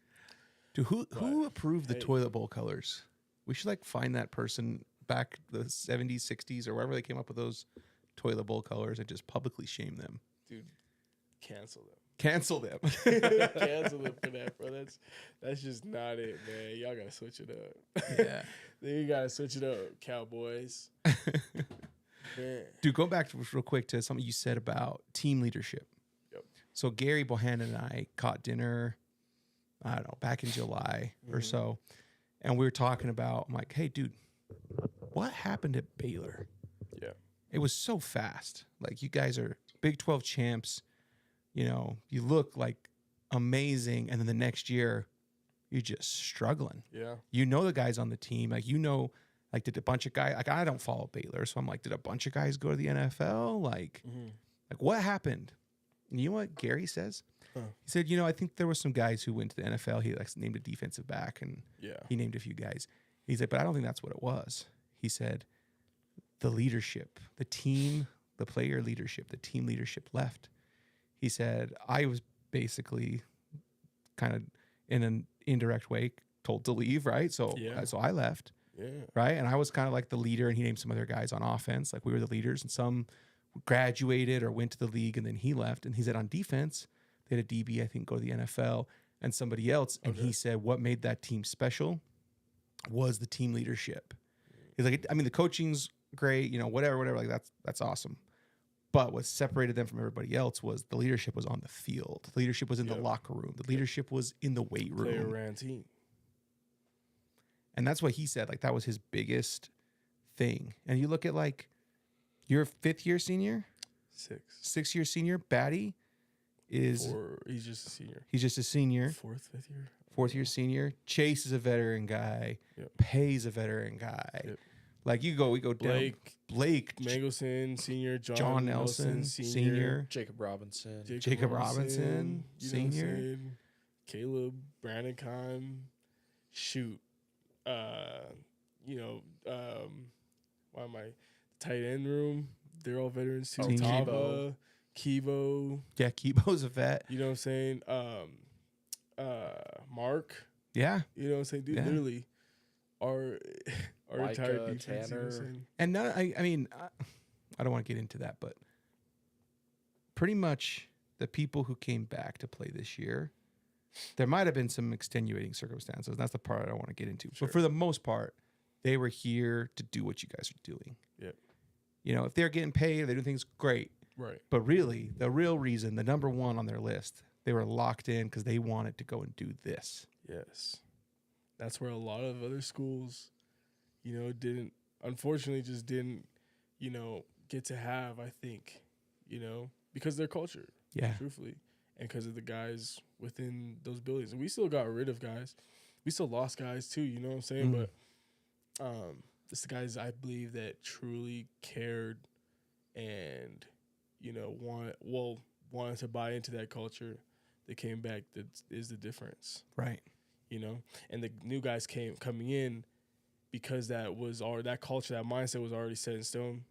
Dude, who approved the
hey.
toilet bowl colors? We should like find that person back the 70s, 60s, or wherever they came up with those toilet bowl colors and just publicly shame them.
Dude, cancel them.
Cancel them.
Cancel them for that, bro. That's just not it, man. Y'all gotta switch it up.
Yeah.
You gotta switch it up, Cowboys. Man.
Dude, going back to, real quick to something you said about team leadership.
Yep.
So Gary Bohannon and I caught dinner, I don't know, back in July or so. And we were talking about, I'm like, hey, dude, what happened at Baylor?
Yeah.
It was so fast. Like, you guys are Big 12 champs. You know, you look like amazing. And then the next year, you're just struggling.
Yeah.
You know the guys on the team. Like, you know, like, did a bunch of guys, like, I don't follow Baylor. So I'm like, did a bunch of guys go to the NFL? Like, what happened? And you know what Gary says?
Huh.
He said, you know, I think there were some guys who went to the NFL. He like named a defensive back and he named a few guys. He's like, but I don't think that's what it was. He said, the leadership, the team, the player leadership, the team leadership left. He said, I was basically kind of in an indirect way told to leave, right? So, so I left, right? And I was kind of like the leader, and he named some other guys on offense. Like, we were the leaders, and some graduated or went to the league, and then he left. And he said on defense, they had a DB, I think, go to the NFL, and somebody else. And he said what made that team special was the team leadership. He's like, I mean, the coaching's great, you know, whatever. Like, that's awesome. But what separated them from everybody else was the leadership was on the field. The leadership was in the locker room. The leadership was in the weight room.
Player ran team.
And that's what he said. Like, that was his biggest thing. And you look at, like, your 5th-year senior? 6th-year senior, Batty, is...
He's just a senior.
He's just a senior.
4th, 5th year?
4th-year senior. Chase is a veteran guy. Pay's a veteran guy. Like, we go down. Blake.
Mangelson, senior.
John Nelson, senior.
Jacob Robinson.
Jacob Robinson, senior.
Caleb Brandenheim. Shoot. Why am I? Tight end room. They're all veterans too.
Kibo.
Kivo.
Yeah, Kibo's a vet.
You know what I'm saying? Mark.
Yeah.
You know what I'm saying? Dude, literally, our entire defense.
Tanner.
You know what I'm saying?
And none, I mean, I don't want to get into that, but pretty much the people who came back to play this year, there might have been some extenuating circumstances. That's the part I don't want to get into.
Sure.
But for the most part, they were here to do what you guys are doing.
Yeah.
You know, if they're getting paid, they're doing things great.
Right.
But really, the real reason, the number one on their list, they were locked in because they wanted to go and do this.
Yes. That's where a lot of other schools, you know, unfortunately just didn't, you know, get to have, I think, you know, because of their culture.
Yeah.
Truthfully. And because of the guys within those buildings. And we still got rid of guys. We still lost guys too, you know what I'm saying? But it's the guys I believe that truly cared and, you know, wanted to buy into that culture that came back. That is the difference.
Right.
You know? And the new guys coming in because that culture, that mindset was already set in stone.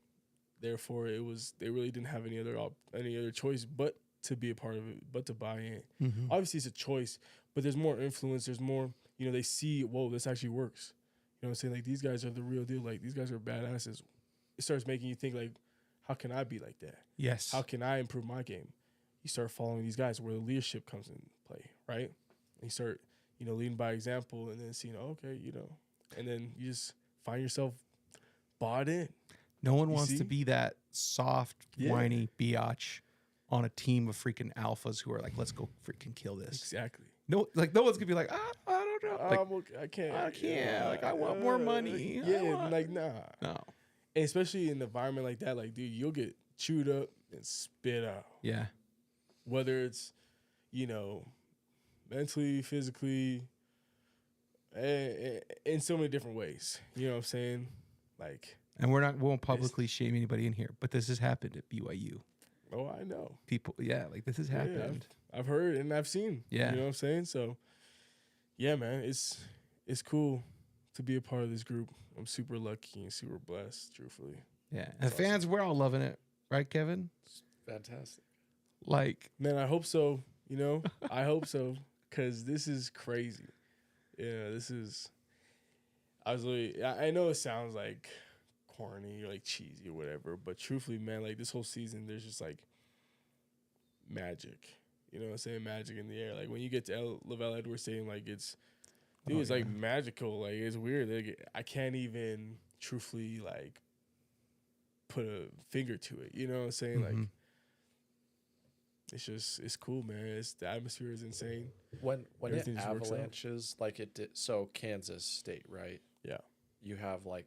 Therefore, they really didn't have any other choice but to be a part of it, but to buy in.
Mm-hmm.
Obviously, it's a choice, but there's more influence. There's more, you know, they see, whoa, this actually works. You know what I'm saying? Like, these guys are the real deal. Like, these guys are badasses. It starts making you think, like, how can I be like that?
Yes.
How can I improve my game? You start following these guys where the leadership comes in play, right? And you start, you know, leading by example and then seeing, okay, you know, and then you just find yourself bought in.
No one wants to be that soft, whiny biatch on a team of freaking alphas who are like, let's go freaking kill this.
Exactly.
No, like no one's gonna be like, I don't know. Like,
I can't.
Like, I want more money.
Like, nah.
No.
And especially in an environment like that, like, dude, you'll get chewed up and spit out.
Yeah.
Whether it's, you know, mentally, physically, in so many different ways. You know what I'm saying? Like.
And we won't publicly shame anybody in here, but this has happened at BYU.
Oh, I know.
People, like this has happened.
I've heard and I've seen.
Yeah.
You know what I'm saying? So, yeah, man, it's cool to be a part of this group. I'm super lucky and super blessed, truthfully.
Yeah. And the fans, we're all loving it. Right, Kevin?
It's fantastic.
Like.
Man, I hope so. You know? I hope so. Because this is crazy. Yeah, this is. I was really. I know it sounds like corny, or like cheesy, or whatever, but truthfully, man, like this whole season, there's just like magic. You know what I'm saying? Magic in the air. Like when you get to Lavelle Edwards Stadium, like it's dude, it's like magical. Like it's weird. Like, I can't even truthfully like put a finger to it. You know what I'm saying? Like it's cool, man. The atmosphere is insane.
When it
Everything just works out.
avalanches like it did, so Kansas State, right?
Yeah.
You have like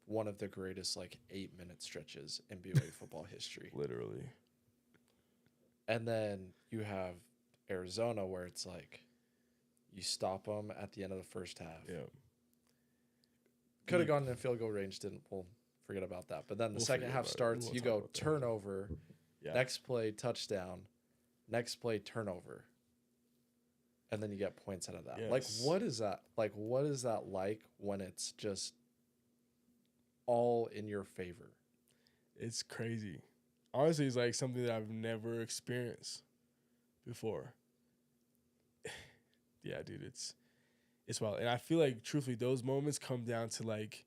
one of the greatest like 8-minute stretches in BYU football history.
Literally.
And then you have Arizona where it's like you stop them at the end of the first half.
Yeah.
Could have gone in field goal range, didn't. We'll forget about that. But then the second half starts, you go turnover, next play touchdown, next play turnover. And then you get points out of that.
Yes.
Like what is that? Like what is that like when it's just all in your favor?
It's crazy. Honestly, it's like something that I've never experienced before. Yeah, dude, it's wild. And I feel like truthfully those moments come down to like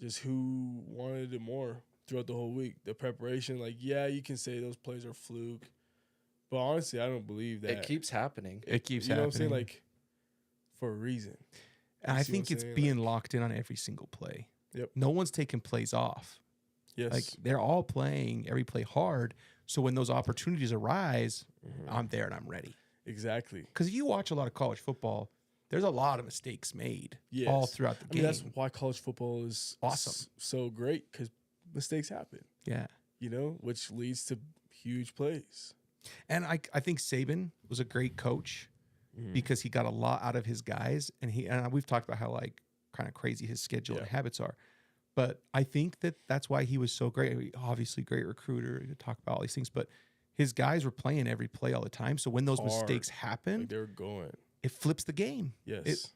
just who wanted it more throughout the whole week. The preparation, like, yeah, you can say those plays are fluke. But honestly, I don't believe that.
It keeps happening.
It keeps
you know
happening.
what I'm saying? Like, for a reason.
And I think it's being locked in on every single play.
Yep.
No one's taking plays off.
Yes.
Like they're all playing every play hard. So when those opportunities arise, I'm there and I'm ready.
Exactly.
Because if you watch a lot of college football, there's a lot of mistakes made all throughout the game.
That's why college football is
awesome,
so great, because mistakes happen.
Yeah.
You know, which leads to huge plays.
And I think Saban was a great coach because he got a lot out of his guys. And we've talked about how like kind of crazy his schedule and habits are. But I think that's why he was so great. I mean, obviously, great recruiter. You could talk about all these things, but his guys were playing every play all the time. So when those mistakes happen,
like they're going.
It flips the game.
Yes.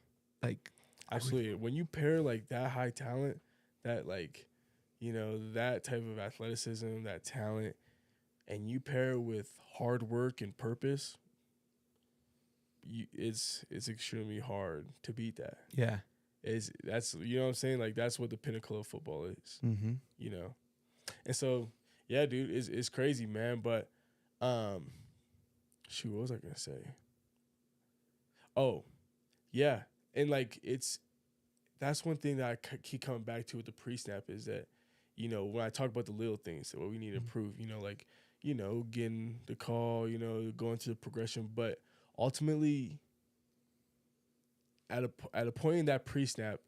Absolutely. When you pair like that high talent, that like, you know, that type of athleticism, that talent, and you pair it with hard work and purpose, it's extremely hard to beat that.
Yeah.
That's you know what I'm saying? Like that's what the pinnacle of football is.
Mm-hmm.
You know? And so, yeah, dude, it's crazy, man. But shoot, what was I gonna say? Oh, yeah. And like that's one thing that I keep coming back to with the pre-snap is that, you know, when I talk about the little things, what we need to improve, you know, like, you know, getting the call, you know, going through the progression, but ultimately at a point in that pre-snap,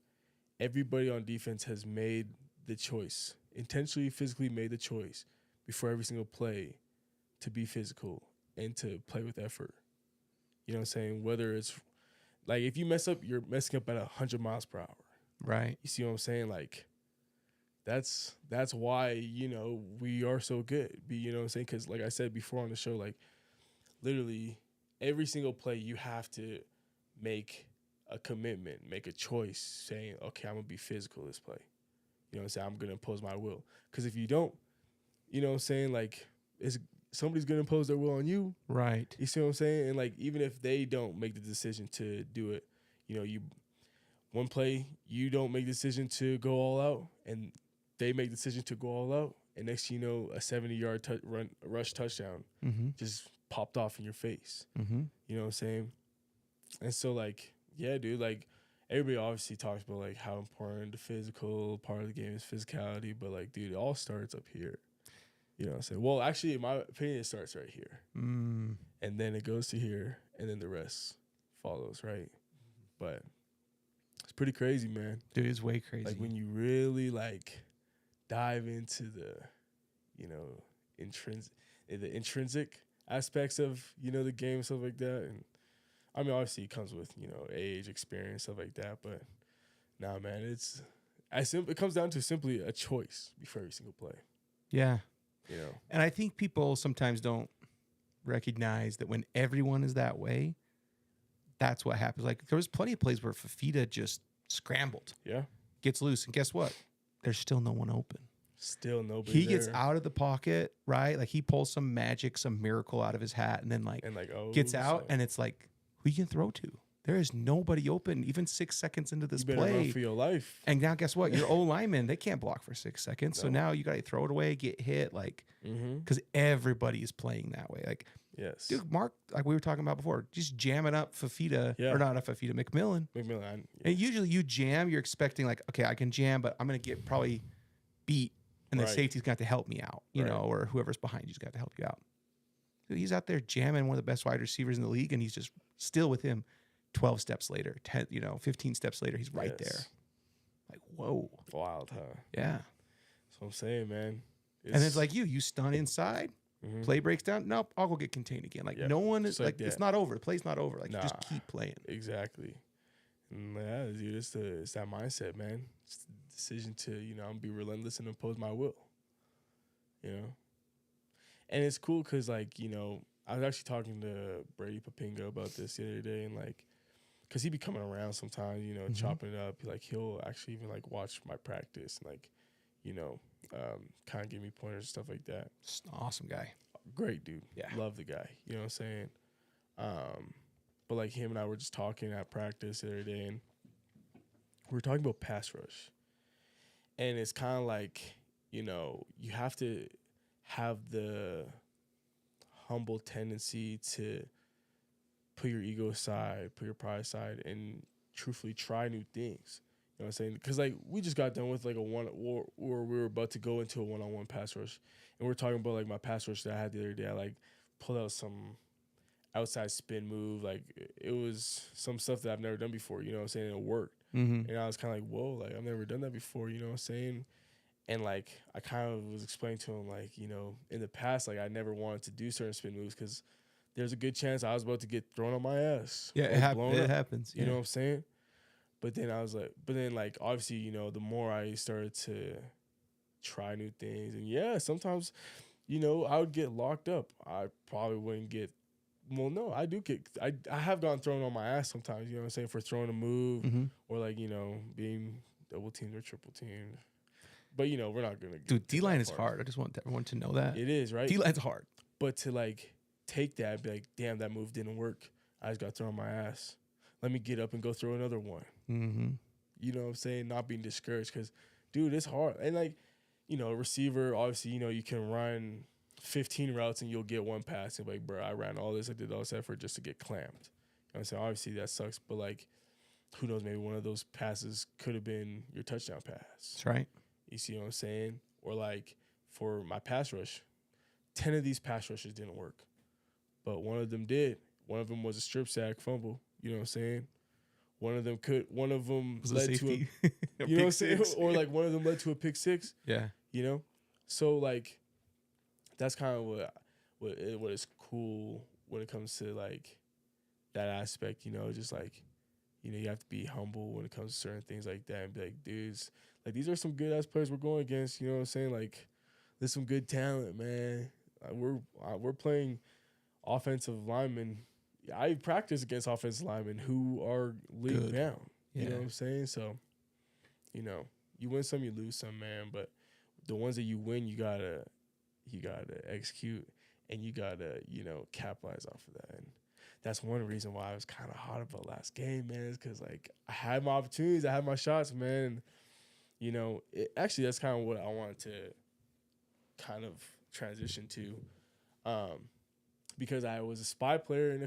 everybody on defense has made the choice, intentionally, physically made the choice before every single play to be physical and to play with effort. You know what I'm saying? Whether it's like if you mess up, you're messing up at 100 miles per hour.
Right.
You see what I'm saying? Like that's why, you know, we are so good. You know what I'm saying? Because like I said before on the show, like literally every single play you have to make a commitment, make a choice saying, okay, I'm going to be physical this play. You know what I'm saying? I'm going to impose my will. Because if you don't, you know what I'm saying? Like somebody's going to impose their will on you.
Right.
You see what I'm saying? And like even if they don't make the decision to do it, you know, one play, you don't make the decision to go all out, and they make the decision to go all out, and next thing you know, a 70-yard rush touchdown just popped off in your face.
Mm-hmm.
You know what I'm saying? And so, like, yeah, dude, like, everybody obviously talks about, like, how important the physical part of the game is physicality, but, like, dude, it all starts up here. You know what I'm saying? Well, actually, in my opinion, it starts right here.
Mm.
And then it goes to here, and then the rest follows, right? But it's pretty crazy, man.
Dude, it's way crazy.
Like, when you really, like, dive into the, you know, intrinsic aspects of, you know, the game and stuff like that. And I mean, obviously it comes with, you know, age, experience, stuff like that. But nah, man, it comes down to simply a choice before every single play.
Yeah.
You know?
And I think people sometimes don't recognize that when everyone is that way, that's what happens. Like there was plenty of plays where Fafita just scrambled.
Yeah.
Gets loose. And guess what? There's still no one open.
Still nobody
He
there.
gets out of the pocket, right? Like he pulls some magic, some miracle out of his hat, and then gets out, and it's like, who you can throw to? There is nobody open even 6 seconds into this
You better run
play.
for your life.
And now guess what? Your O linemen, they can't block for 6 seconds. So
No.
now you got to throw it away, get hit, like,
Mm-hmm.
because everybody is playing that way. Like,
Yes.
dude, Mark, like we were talking about before, just jamming up Fafita,
Yeah.
or not a Fafita, McMillan.
McMillan.
And usually you jam, you're expecting like, okay, I can jam, but I'm going to get probably beat. And the
Right.
safety's got to help me out, you
Right.
know, or whoever's behind you's got to help you out. So he's out there jamming one of the best wide receivers in the league, and he's just still with him 12 steps later, 10, 15 steps later, he's right there.
Yes.
Like, whoa.
Wild, huh?
Yeah.
That's what I'm saying, man.
And it's like you stun inside,
Mhm.
play breaks down. Nope, I'll go get contained again. Like,
Yeah,
no one is
just like
like, it's
that.
not over. The play's not over. Like, you just
Nah.
keep playing.
Exactly. And yeah, dude, it's that mindset, man. It's the decision to, I'm gonna be relentless and impose my will. And it's cool because, like, I was actually talking to Brady Papinga about this the other day, and like, because he be coming around sometimes, chopping it up. Like, he'll actually even like watch my practice and like, kind of give me pointers and stuff like that.
Just an awesome guy.
Great dude.
Yeah.
Love the guy. You know what I'm saying? But like him and I were just talking at practice the other day, and we were talking about pass rush. And it's kind of like, you have to have the humble tendency to put your ego aside, put your pride aside, and truthfully try new things. You know what I'm saying? Because, like, we just got done with, like, or we were about to go into a one-on-one pass rush. And we're talking about, like, my pass rush that I had the other day. I, like, pulled out some outside spin move. Like, it was some stuff that I've never done before. You know what I'm saying? It worked.
Mm-hmm.
And I was kind of like, whoa, like, I've never done that before. You know what I'm saying? And, like, I kind of was explaining to him, like, in the past, like, I never wanted to do certain spin moves because there's a good chance I was about to get thrown on my ass.
Yeah,
like,
it happens.
You know what I'm saying? But then I was like, obviously, the more I started to try new things, and yeah, sometimes, I would get locked up. I probably wouldn't get, well, no, I do get, I have gotten thrown on my ass sometimes, you know what I'm saying, for throwing a move
Mm-hmm.
or like, being double teamed or triple teamed. But, we're not going to.
Dude, D-line is hard. I just want everyone to know that.
It is, right?
D-line's hard.
But to like take that and be like, damn, that move didn't work. I just got thrown on my ass. Let me get up and go throw another one.
Mm-hmm.
You know what I'm saying? Not being discouraged because, dude, it's hard. And, like, a receiver, obviously, you can run 15 routes and you'll get one pass. And, like, bro, I ran all this. I did all this effort just to get clamped. You know what I'm saying? Obviously, that sucks. But, like, who knows? Maybe one of those passes could have been your touchdown pass.
That's right.
You see what I'm saying? Or, like, for my pass rush, 10 of these pass rushes didn't work. But one of them did. One of them was a strip sack fumble. You know what I'm saying? One of them led to you know what I'm saying? Or like one of them led to a pick six.
Yeah.
So like that's kind of what is cool when it comes to like that aspect, just like, you have to be humble when it comes to certain things like that and be like, dudes, like these are some good ass players we're going against, you know what I'm saying? Like there's some good talent, man. We're playing offensive linemen. I practice against offensive linemen who are league bound. You know what I'm saying? So, you win some, you lose some, man. But the ones that you win, you gotta execute and you gotta, capitalize off of that. And that's one reason why I was kind of hot about last game, man, is because like I had my opportunities, I had my shots, man. Actually that's kind of what I wanted to kind of transition to. Because I was a spy player in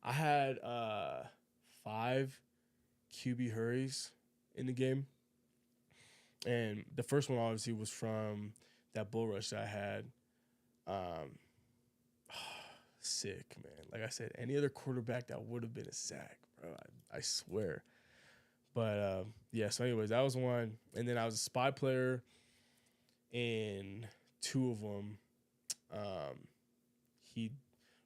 I had 5 QB hurries in the game. And the first one obviously was from that bull rush that I had. Sick, man. Like I said, any other quarterback, that would have been a sack, bro. I swear. But so anyways, that was one. And then I was a spy player in 2 of them. He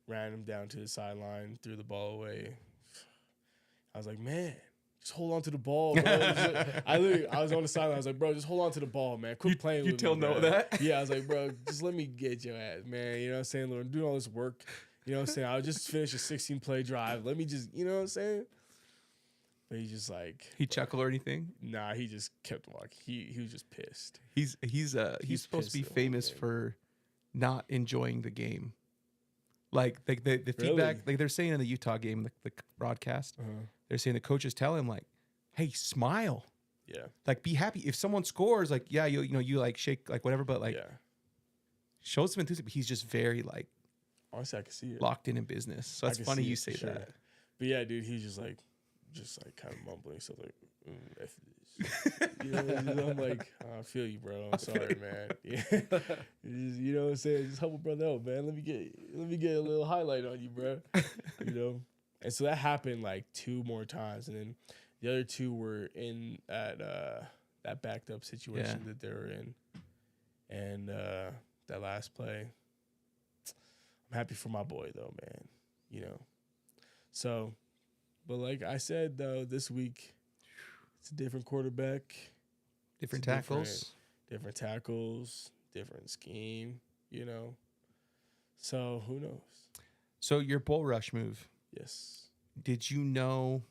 ran him down to the sideline, threw the ball away. I was like, man, just hold on to the ball, bro. I was on the sideline. I was like, bro, just hold on to the ball, man. Quit playing with me. You tell Noah that? Yeah, I was like, bro, just let me get your ass, man. You know what I'm saying? Lord, I'm doing all this work. You know what I'm saying? I'll just finish a 16-play drive. Let me just, you know what I'm saying? But he just like...
He chuckled or anything?
Nah, he just kept walking. He was just pissed.
He's supposed to be famous for not enjoying the game. Like the feedback, like they're saying in the Utah game, the broadcast, they're saying the coaches tell him like, hey, smile.
Yeah.
Like, be happy. If someone scores, like, yeah, you like shake, like whatever, but like,
Yeah.
show some enthusiasm. He's just very like
Honestly, I can see it.
locked in business. So
I
it's
can
funny
see
you
it
say
for sure.
that.
But yeah, dude, he's just like kind of mumbling stuff like, F this. I'm like, I feel you, bro. I'm sorry, man. Yeah. You know what I'm saying? Just help a brother out, man. Let me get a little highlight on you, bro. You know? And so that happened like 2 more times. And then the other 2 were in that backed up situation that they were in. And that last play, I'm happy for my boy though, man. You know. So, but like I said though, this week it's a different quarterback,
Different
it's
tackles.
different tackles, different scheme, you know. So who knows?
So your bull rush move,
Yes.
did you know,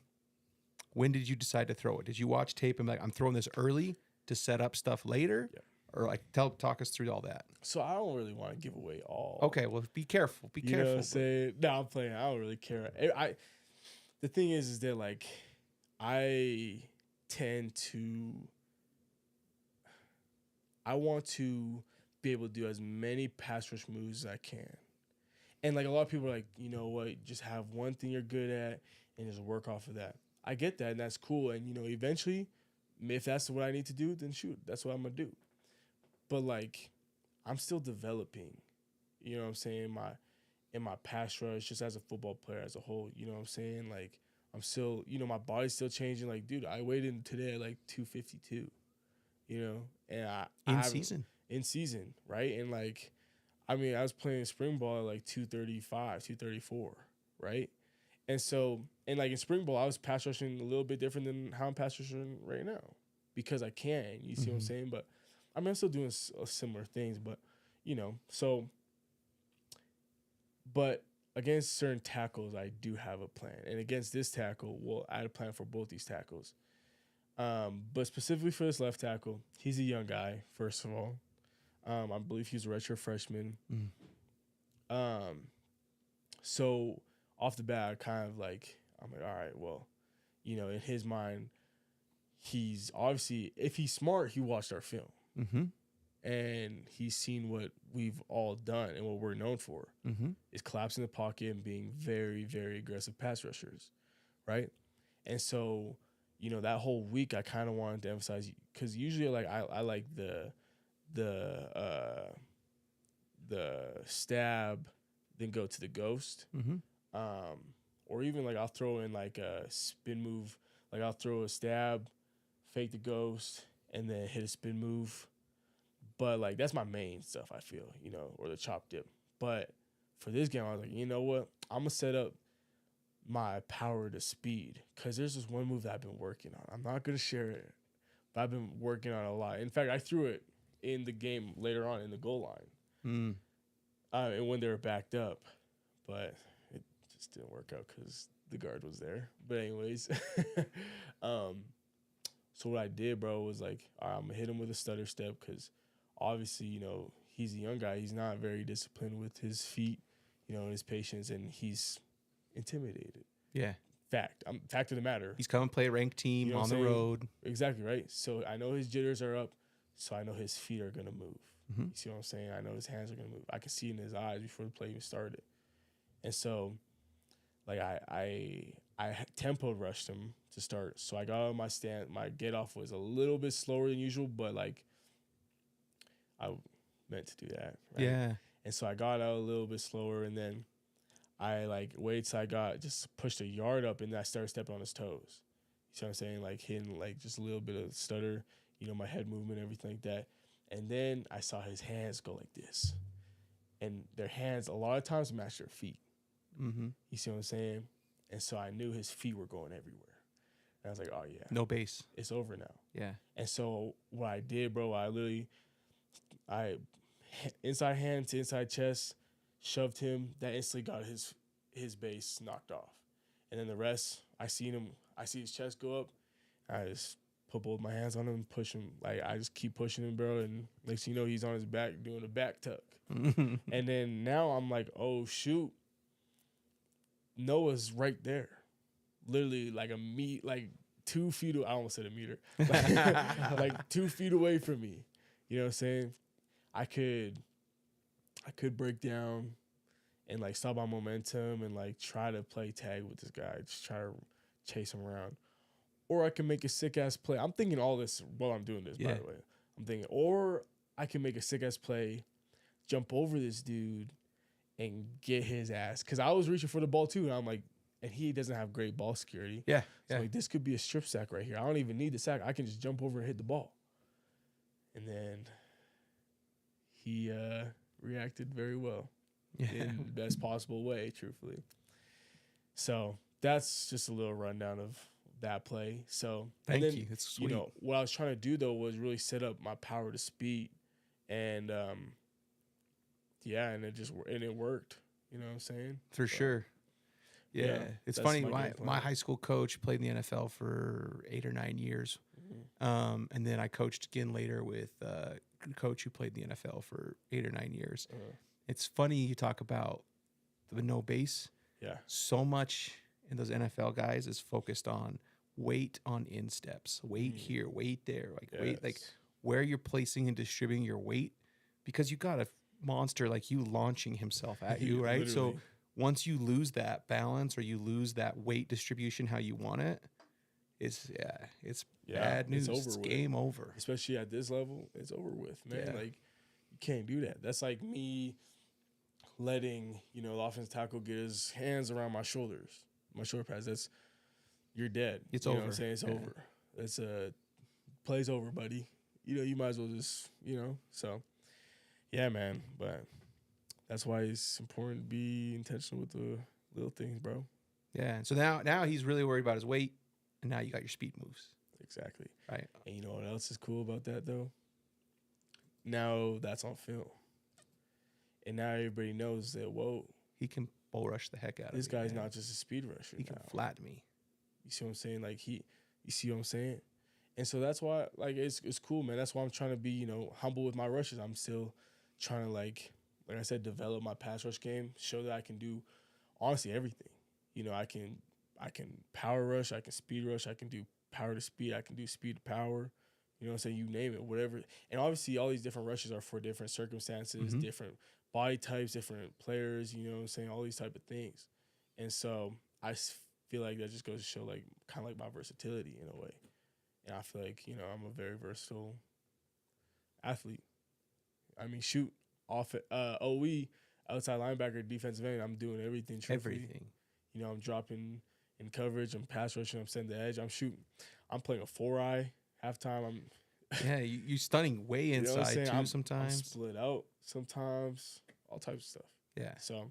when did you decide to throw it? Did you watch tape and be like, I'm throwing this early to set up stuff later?
Yeah.
Or like talk us through all that.
So I don't really want to give away all.
Okay, well, be careful. Be
You know
careful.
what I'm saying? No, I'm playing. I don't really care. The thing is that like I tend to I want to be able to do as many pass rush moves as I can. And like a lot of people are like, you know what, just have one thing you're good at and just work off of that. I get that and that's cool. And you know, eventually, if that's what I need to do, then shoot, that's what I'm gonna do. But like, I'm still developing. You know what I'm saying? In my pass rush, just as a football player as a whole. You know what I'm saying? Like, I'm still, you know, my body's still changing. Like, dude, I weighed in today at like 252. You know, and
In season.
in season, right? And like, I mean, I was playing spring ball at like 235, 234, right? And so, and like in spring ball, I was pass rushing a little bit different than how I'm pass rushing right now because I can. You see what I'm saying? But I mean, I'm still doing similar things, but you know, so. But against certain tackles, I do have a plan, and against this tackle, well, I had a plan for both these tackles. But specifically for this left tackle, he's a young guy. First of all, I believe he's a redshirt freshman. So off the bat, I'm like, all right, well, you know, in his mind, he's obviously, if he's smart, he watched our film.
Mm-hmm.
And he's seen what we've all done and what we're known for is collapsing the pocket and being very, very aggressive pass rushers, right? And so, you know, that whole week I kind of wanted to emphasize, because usually like I like the stab, then go to the ghost, or even like I'll throw in like a spin move, like I'll throw a stab, fake the ghost, and then hit a spin move. But like that's my main stuff, I feel, you know, or the chop dip. But for this game, I was like, you know what? I'm gonna set up my power to speed, because there's this one move that I've been working on. I'm not gonna share it, but I've been working on it a lot. In fact, I threw it in the game later on in the goal line, and when they were backed up, but it just didn't work out because the guard was there. But anyways, so what I did, bro, was like, all right, I'm gonna hit him with a stutter step, because obviously, you know, he's a young guy. He's not very disciplined with his feet, you know, and his patience, and he's intimidated.
Yeah.
Fact of the matter.
He's coming play a ranked team
You know
on the road.
Exactly, right? So I know his jitters are up, so I know his feet are going to move.
Mm-hmm.
You see what I'm saying? I know his hands are going to move. I can see it in his eyes before the play even started. And so, like, I tempo rushed him to start. So I got on my stand. My get off was a little bit slower than usual, but, like, I meant to do that, right?
Yeah.
And so I got out a little bit slower, and then I like waited till I got just pushed a yard up, and then I started stepping on his toes. You see what I'm saying? Like hitting like just a little bit of stutter, you know, my head movement, everything like that. And then I saw his hands go like this, and their hands a lot of times match their feet. You see what I'm saying? And so I knew his feet were going everywhere. And I was like, oh yeah,
No base.
it's over now.
Yeah.
And so what I did, bro, I inside hand to inside chest, shoved him. That instantly got his base knocked off. And then the rest, I see his chest go up. I just put both my hands on him and push him. Like, I just keep pushing him, bro. And next thing you know, he's on his back doing a back tuck. And then now I'm like, oh, shoot. Noah's right there. literally like like 2 feet. I almost said a meter, like 2 feet away from me. You know what I'm saying? I could break down and like stop my momentum and like try to play tag with this guy, just try to chase him around. Or I can make a sick ass play. I'm thinking all this while I'm doing this, by the way. I'm thinking, or I can make a sick ass play, jump over this dude, and get his ass. Because I was reaching for the ball too, and I'm like, and he doesn't have great ball security.
Yeah.
So like, this could be a strip sack right here. I don't even need the sack. I can just jump over and hit the ball. And then he reacted very well in the best possible way, truthfully. So that's just a little rundown of that play. So
Thank you. That's sweet.
You know, what I was trying to do though was really set up my power to speed, and and it worked. You know what I'm saying?
For sure. Yeah. It's funny. My high school coach played in the NFL for 8 or 9 years.
Mm-hmm.
And then I coached again later with a coach who played in the NFL for 8 or 9 years. It's funny you talk about the no base.
Yeah.
So much in those NFL guys is focused on weight on insteps, weight here, weight there, weight, like where you're placing and distributing your weight, because you got a monster like you launching himself at you, right?
Literally.
So once you lose that balance or you lose that weight distribution how you want it, it's bad news. It's game over.
Especially at this level, it's over with, man.
Yeah.
Like, you can't do that. That's like me letting, you know, the offensive tackle get his hands around my shoulders, my shoulder pads. You're dead.
It's
you
over.
Know what I'm saying? It's over. It's play's over, buddy. You know, you might as well just, you know. So, yeah, man. But that's why it's important to be intentional with the little things, bro.
Yeah. And so now he's really worried about his weight, and now you got your speed moves.
Exactly.
Right.
And you know what else is cool about that, though? Now that's on film. And now everybody knows that, whoa,
he can bull rush the heck out of me.
This guy's not just a speed rusher.
He can flatten me.
You see what I'm saying? Like, you see what I'm saying? And so that's why, like, it's cool, man. That's why I'm trying to be, you know, humble with my rushes. I'm still trying to, like I said, develop my pass rush game, show that I can do, honestly, everything. You know, I can power rush, I can speed rush, I can do power to speed, I can do speed to power. You know what I'm saying? You name it, whatever. And obviously, all these different rushes are for different circumstances, different body types, different players, you know what I'm saying? All these type of things. And so I feel like that just goes to show, like, kind of like my versatility in a way. And I feel like, you know, I'm a very versatile athlete. I mean, shoot, off OE, outside linebacker, defensive end, I'm doing everything. Truthfully.
Everything.
You know, I'm dropping in coverage, I'm pass rushing, I'm setting the edge, I'm shooting. I'm playing a 4-eye halftime.
You stunning way inside
you know
too sometimes.
I'm split out sometimes, all types of stuff.
Yeah.
So,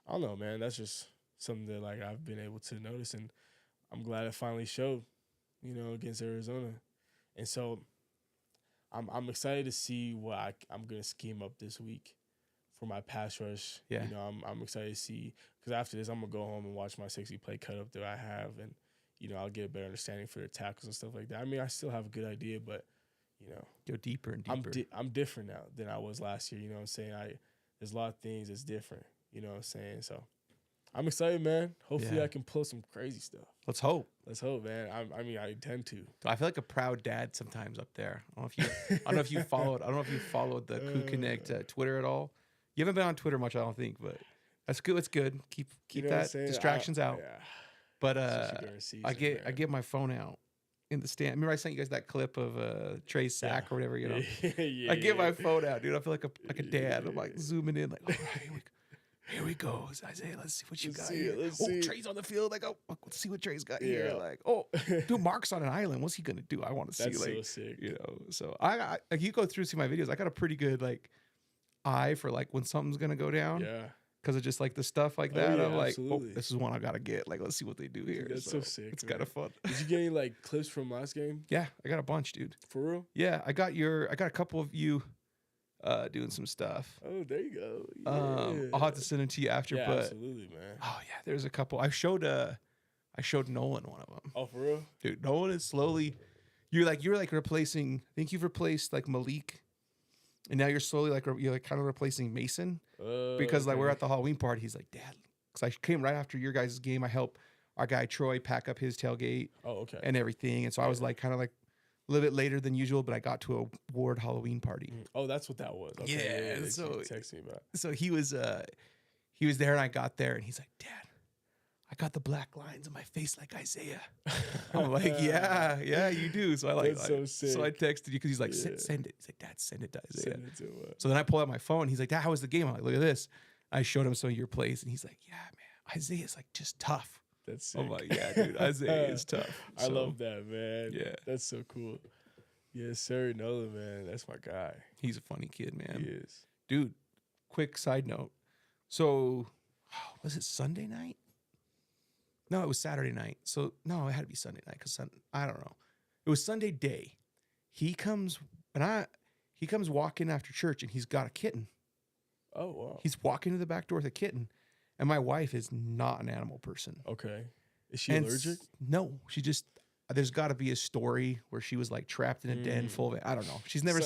I don't know, man. That's just something that, like, I've been able to notice, and I'm glad it finally showed, you know, against Arizona. And so I'm excited to see what I'm going to scheme up this week for my pass rush.
Yeah.
You know, I'm excited to see, because after this, I'm going to go home and watch my 60 play cut up that I have, and, you know, I'll get a better understanding for the tackles and stuff like that. I mean, I still have a good idea, but, you know.
Go deeper and deeper.
I'm different now than I was last year, you know what I'm saying? There's a lot of things that's different, you know what I'm saying? So I'm excited, man. Hopefully I can pull some crazy stuff.
Let's hope.
Let's hope, man. I intend to.
I feel like a proud dad sometimes up there. I don't know if you followed the Coup Connect Twitter at all. You haven't been on Twitter much, I don't think, but that's good. It's good. Keep
you know
that distractions out.
Yeah.
But I get my phone out in the stand. Remember I sent you guys that clip of Trey's sack or whatever, you know. I get my phone out, dude. I feel like a dad. I'm like zooming in, like, all right, here we go, Isaiah. Let's see what you got here.
Let's see it.
Trey's on the field. Like, let's see what Trey's got here. Like, dude, Mark's on an island. What's he gonna do? I want to see.
That's
like,
so sick.
you know. So I you go through see my videos. I got a pretty good like eye for like when something's gonna go down.
Yeah.
Because of just like the stuff like that.
Yeah,
I'm like,
absolutely.
this is one I gotta get. Like, let's see what they do here.
Dude, that's so sick.
It's kind of fun.
Did you get any, like, clips from last game?
Yeah, I got a bunch, dude.
For real?
Yeah, I got a couple of you doing some stuff.
Oh, there you go. Yeah.
I'll have to send them to you after.
Yeah,
but
absolutely, man.
oh yeah, there's a couple. I showed Nolan one of them.
Oh, for real?
Dude, Nolan is slowly. You're like replacing. I think you've replaced like Malik, and now you're slowly like you're like kind of replacing Mason because like we're at the Halloween party. He's like, Dad, because I came right after your guys' game. I helped our guy Troy pack up his tailgate
Oh, okay.
and everything. And so I was like kind of like a little bit later than usual, but I got to a ward Halloween party.
Oh, that's what that was. Okay,
Yeah,
yeah.
so-
You texted me about.
So he was there and I got there and he's like, Dad, I got the black lines on my face like Isaiah. I'm like, yeah, you do. So I like,
That's so
so I
sick.
texted you because he's like,
Yeah.
send it. He's like, Dad, send it to Isaiah.
Send it to
So then I pull out my phone. He's like, Dad, how was the game? I'm like, look at this. I showed him some of your plays and he's like, yeah, man, Isaiah's like just tough.
That's sick.
I'm like, yeah, dude, Isaiah is tough.
I love that, man.
Yeah.
That's so cool. Yes, sir. Nolan, man. That's my guy.
He's a funny kid, man.
He is.
Dude, quick side note. So, was it Sunday night? No, it was Saturday night. So, no, it had to be Sunday night because I don't know. It was Sunday day. He comes walking after church and he's got a kitten.
Oh, wow.
He's walking to the back door with a kitten. And my wife is not an animal person.
Okay. Is she
And
allergic?
No, she just, there's got to be a story where she was like trapped in a den full of it. I don't know. She's never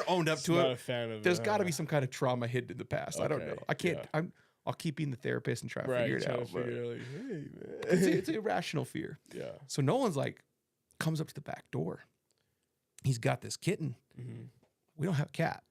owned up to
Not
it.
a fan of
There's
it,
got to
huh?
be some kind of trauma hidden in the past. I don't know.
Okay,
I can't.
yeah.
I'll keep being the therapist and try to
Right,
figure it
trying
out.
to
but
figure out, like, hey, man.
it's an irrational fear.
Yeah.
So Nolan's like, comes up to the back door. He's got this kitten.
Mm-hmm.
We don't have a cat,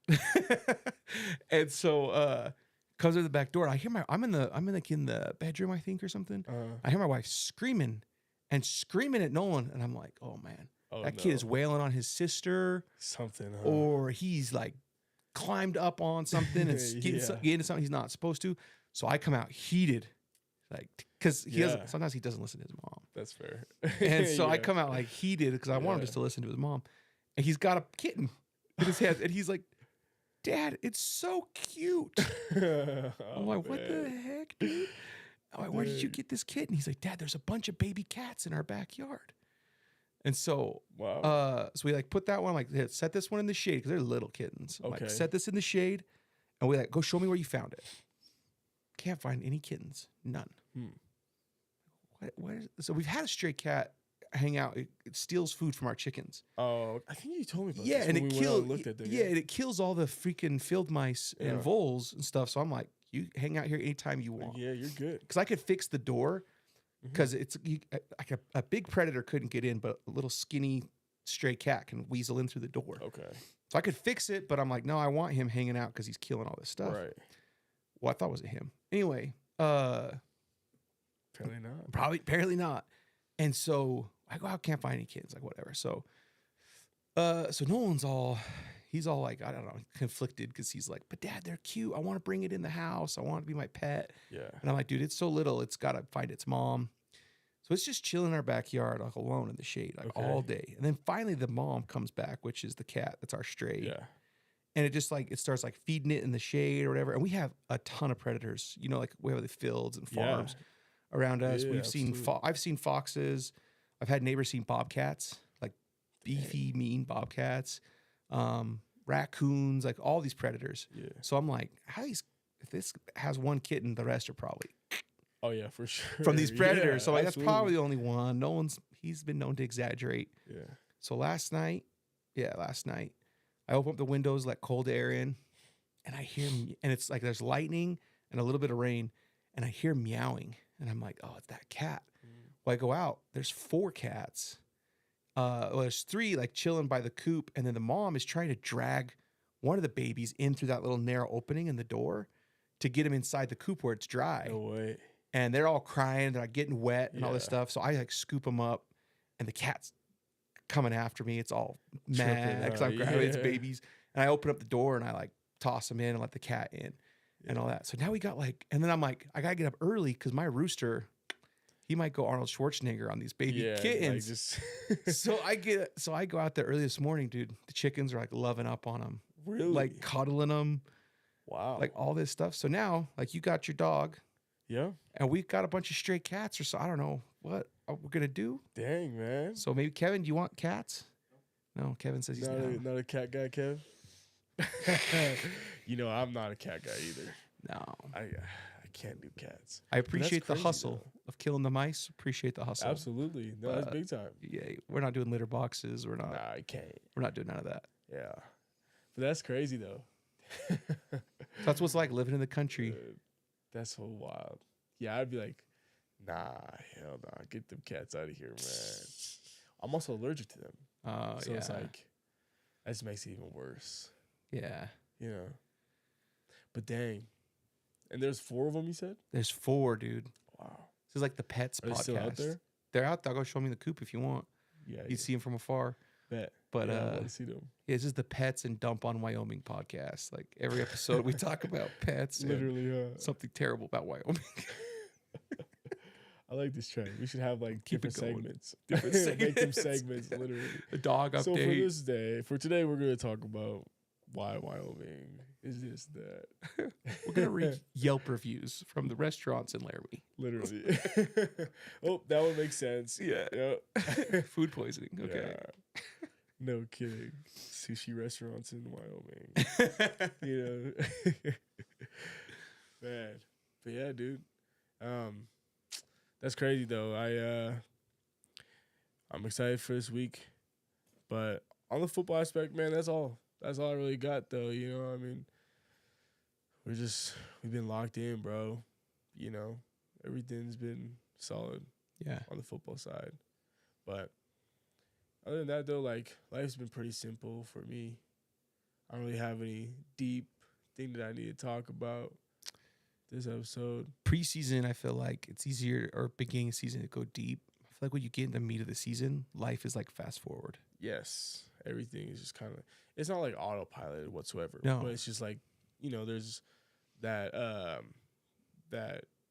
and so comes to the back door. I hear I'm in the bedroom, I think, or something. I hear my wife screaming at Nolan, and I'm like, oh man, that kid is wailing on his sister,
something, huh?
or he's like climbed up on something and getting into something he's not supposed to. So I come out heated, like because sometimes he doesn't listen to his mom.
That's fair.
And so I
Yeah.
come out like heated because I want him just to listen to his mom, and he's got a kitten in his hands, and he's like, Dad, it's so cute. I'm like, what the heck, dude? I'm like, where did you get this kitten? He's like, Dad, there's a bunch of baby cats in our backyard. And so,
Wow.
so we like put that one, like, "Here, set this one in the shade because they're little kittens. I'm
Okay.
like, set this in the shade, and we like, go show me where you found it. Can't find any kittens, none. What is, so we've had a stray cat hang out. It steals food from our chickens.
Oh, I think you told me about
Yeah,
this
and
when
it
we went out
kills.
and looked at them.
Yeah, and it kills all the freaking field mice and
Yeah.
voles and stuff. So I'm like, you hang out here anytime you want.
Yeah, you're good.
Because I could fix the door. Because it's like a big predator couldn't get in, but a little skinny stray cat can weasel in through the door.
Okay.
So I could fix it, but I'm like, no, I want him hanging out because he's killing all this stuff.
Right.
Well, I thought it was him. Anyway,
Apparently not.
apparently not. And so I go out, can't find any kids, like whatever. So Nolan's he's all like, I don't know, conflicted because he's like, but Dad, they're cute. I want to bring it in the house. I want it to be my pet.
Yeah.
And I'm like, dude, it's so little. It's got to find its mom. So it's just chilling in our backyard, like alone in the shade, like all day. And then finally the mom comes back, which is the cat. That's our stray.
Yeah.
And it just like, it starts like feeding it in the shade or whatever. And we have a ton of predators, you know, like we have the fields and farms around us.
Yeah,
We've seen, I've seen foxes. I've had neighbors seen bobcats, like beefy, mean bobcats, raccoons, like all these predators.
Yeah.
So I'm like, if this has one kitten, the rest are probably
Oh yeah, for sure.
from these predators.
Yeah,
So like, that's
absolutely.
probably the only one. He's been known to exaggerate.
Yeah.
So last night, I open up the windows, let cold air in, and I hear, and it's like there's lightning and a little bit of rain, and I hear meowing, and I'm like, oh, it's that cat. Well, I go out, there's 4 cats. There's 3 like chilling by the coop, and then the mom is trying to drag one of the babies in through that little narrow opening in the door to get him inside the coop where it's dry.
No way.
And they're all crying, they're like getting wet and all this
Yeah.
stuff. So I like scoop them up, and the cat's coming after me. It's all
Tripping
mad because
out,
I'm grabbing its
yeah.
babies. And I open up the door and I like toss them in and let the cat in and all that. So now we got like, and then I'm like, I gotta get up early because my rooster, he might go Arnold Schwarzenegger on these baby
Yeah.
kittens.
Like just
So I go out there early this morning, dude. The chickens are like loving up on them,
really
like cuddling them,
wow.
like all this stuff. So now, like you got your dog,
yeah.
and we've got a bunch of stray cats, or so I don't know what we're gonna do.
Dang, man.
So maybe Kevin, do you want cats? No, Kevin says he's
Not a cat guy, Kev. You know, I'm not a cat guy either.
no.
I can't do cats.
I appreciate the
crazy,
hustle
though.
of killing the mice. Appreciate the hustle.
Absolutely. No, that's big time.
Yeah, we're not doing litter boxes. We're not.
Nah, I can't.
We're not doing none of that.
Yeah. But that's crazy though.
That's what's like living in the country.
Dude, that's so wild. Yeah, I'd be like, Nah, hell nah. Get them cats out of here, man. I'm also allergic to them. So it's like, that just makes it even worse.
Yeah.
You know? But dang. And there's 4 of them, you said?
There's 4, dude.
Wow.
This is like the Pets
Are they
podcast.
still out there?
They're out there. I'll go show me the coop if you want.
Yeah.
You see them from afar.
Bet.
But
yeah, I want to see them.
yeah, this is the Pets and Dump on Wyoming podcast. Like every episode, we talk about pets.
Literally,
something terrible about Wyoming.
I like this trend. We should have like
Keep it
different
going.
segments.
Different
Make them
segments.
segments, literally.
The dog update.
So for today, we're going to talk about why Wyoming is this, that.
We're going to read Yelp reviews from the restaurants in Laramie.
Literally. Oh, that would make sense.
Yeah.
Yep.
Food poisoning. Okay.
Yeah. No kidding. Sushi restaurants in Wyoming. You know. Man. But yeah, dude. That's crazy though. I'm excited for this week. But on the football aspect, man, that's all. That's all I really got though, you know what I mean? We've been locked in, bro. You know, everything's been solid on the football side. But other than that though, like life's been pretty simple for me. I don't really have any deep thing that I need to talk about this episode.
Preseason, I feel like it's easier, or beginning of season, to go deep. I feel like when you get in the meat of the season, life is like fast forward.
Yes. Everything is just kind of, it's not like autopilot whatsoever.
No.
But it's just like, you know, there's that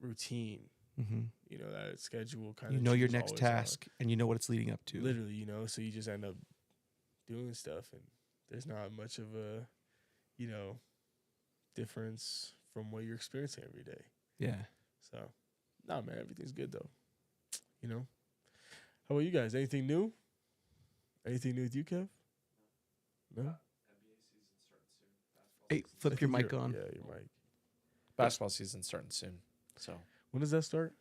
routine, you know, that schedule kind of.
You know your next task and you know what it's leading up to.
Literally, you know, so you just end up doing stuff and there's not much of a, you know, difference from what you're experiencing every day.
Yeah.
So, nah, man, everything's good though. You know? How about you guys? Anything new? Anything new with you, Kev? No?
Hey, flip your mic on.
Yeah, your mic.
Basketball season's starting soon. So
When does that start?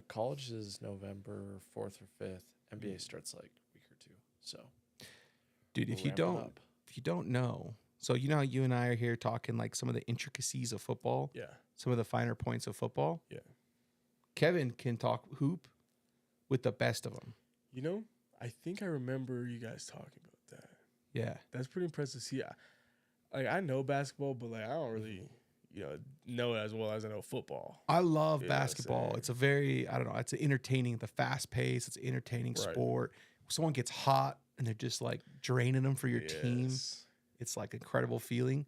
college is November 4th or 5th. NBA starts like a week or 2. So
Dude,
we'll
if you don't know, so you know how you and I are here talking like some of the intricacies of football,
Yeah.
some of the finer points of football.
Yeah.
Kevin can talk hoop with the best of them.
You know, I think I remember you guys talking about that.
Yeah.
That's pretty impressive. See, I know basketball, but like I don't really, you know it as well as I know football.
I love
You know what I'm
basketball.
saying?
It's a very, I don't know, it's entertaining, the fast pace. It's an entertaining sport. Someone gets hot and they're just like draining them for your team. It's like an incredible feeling.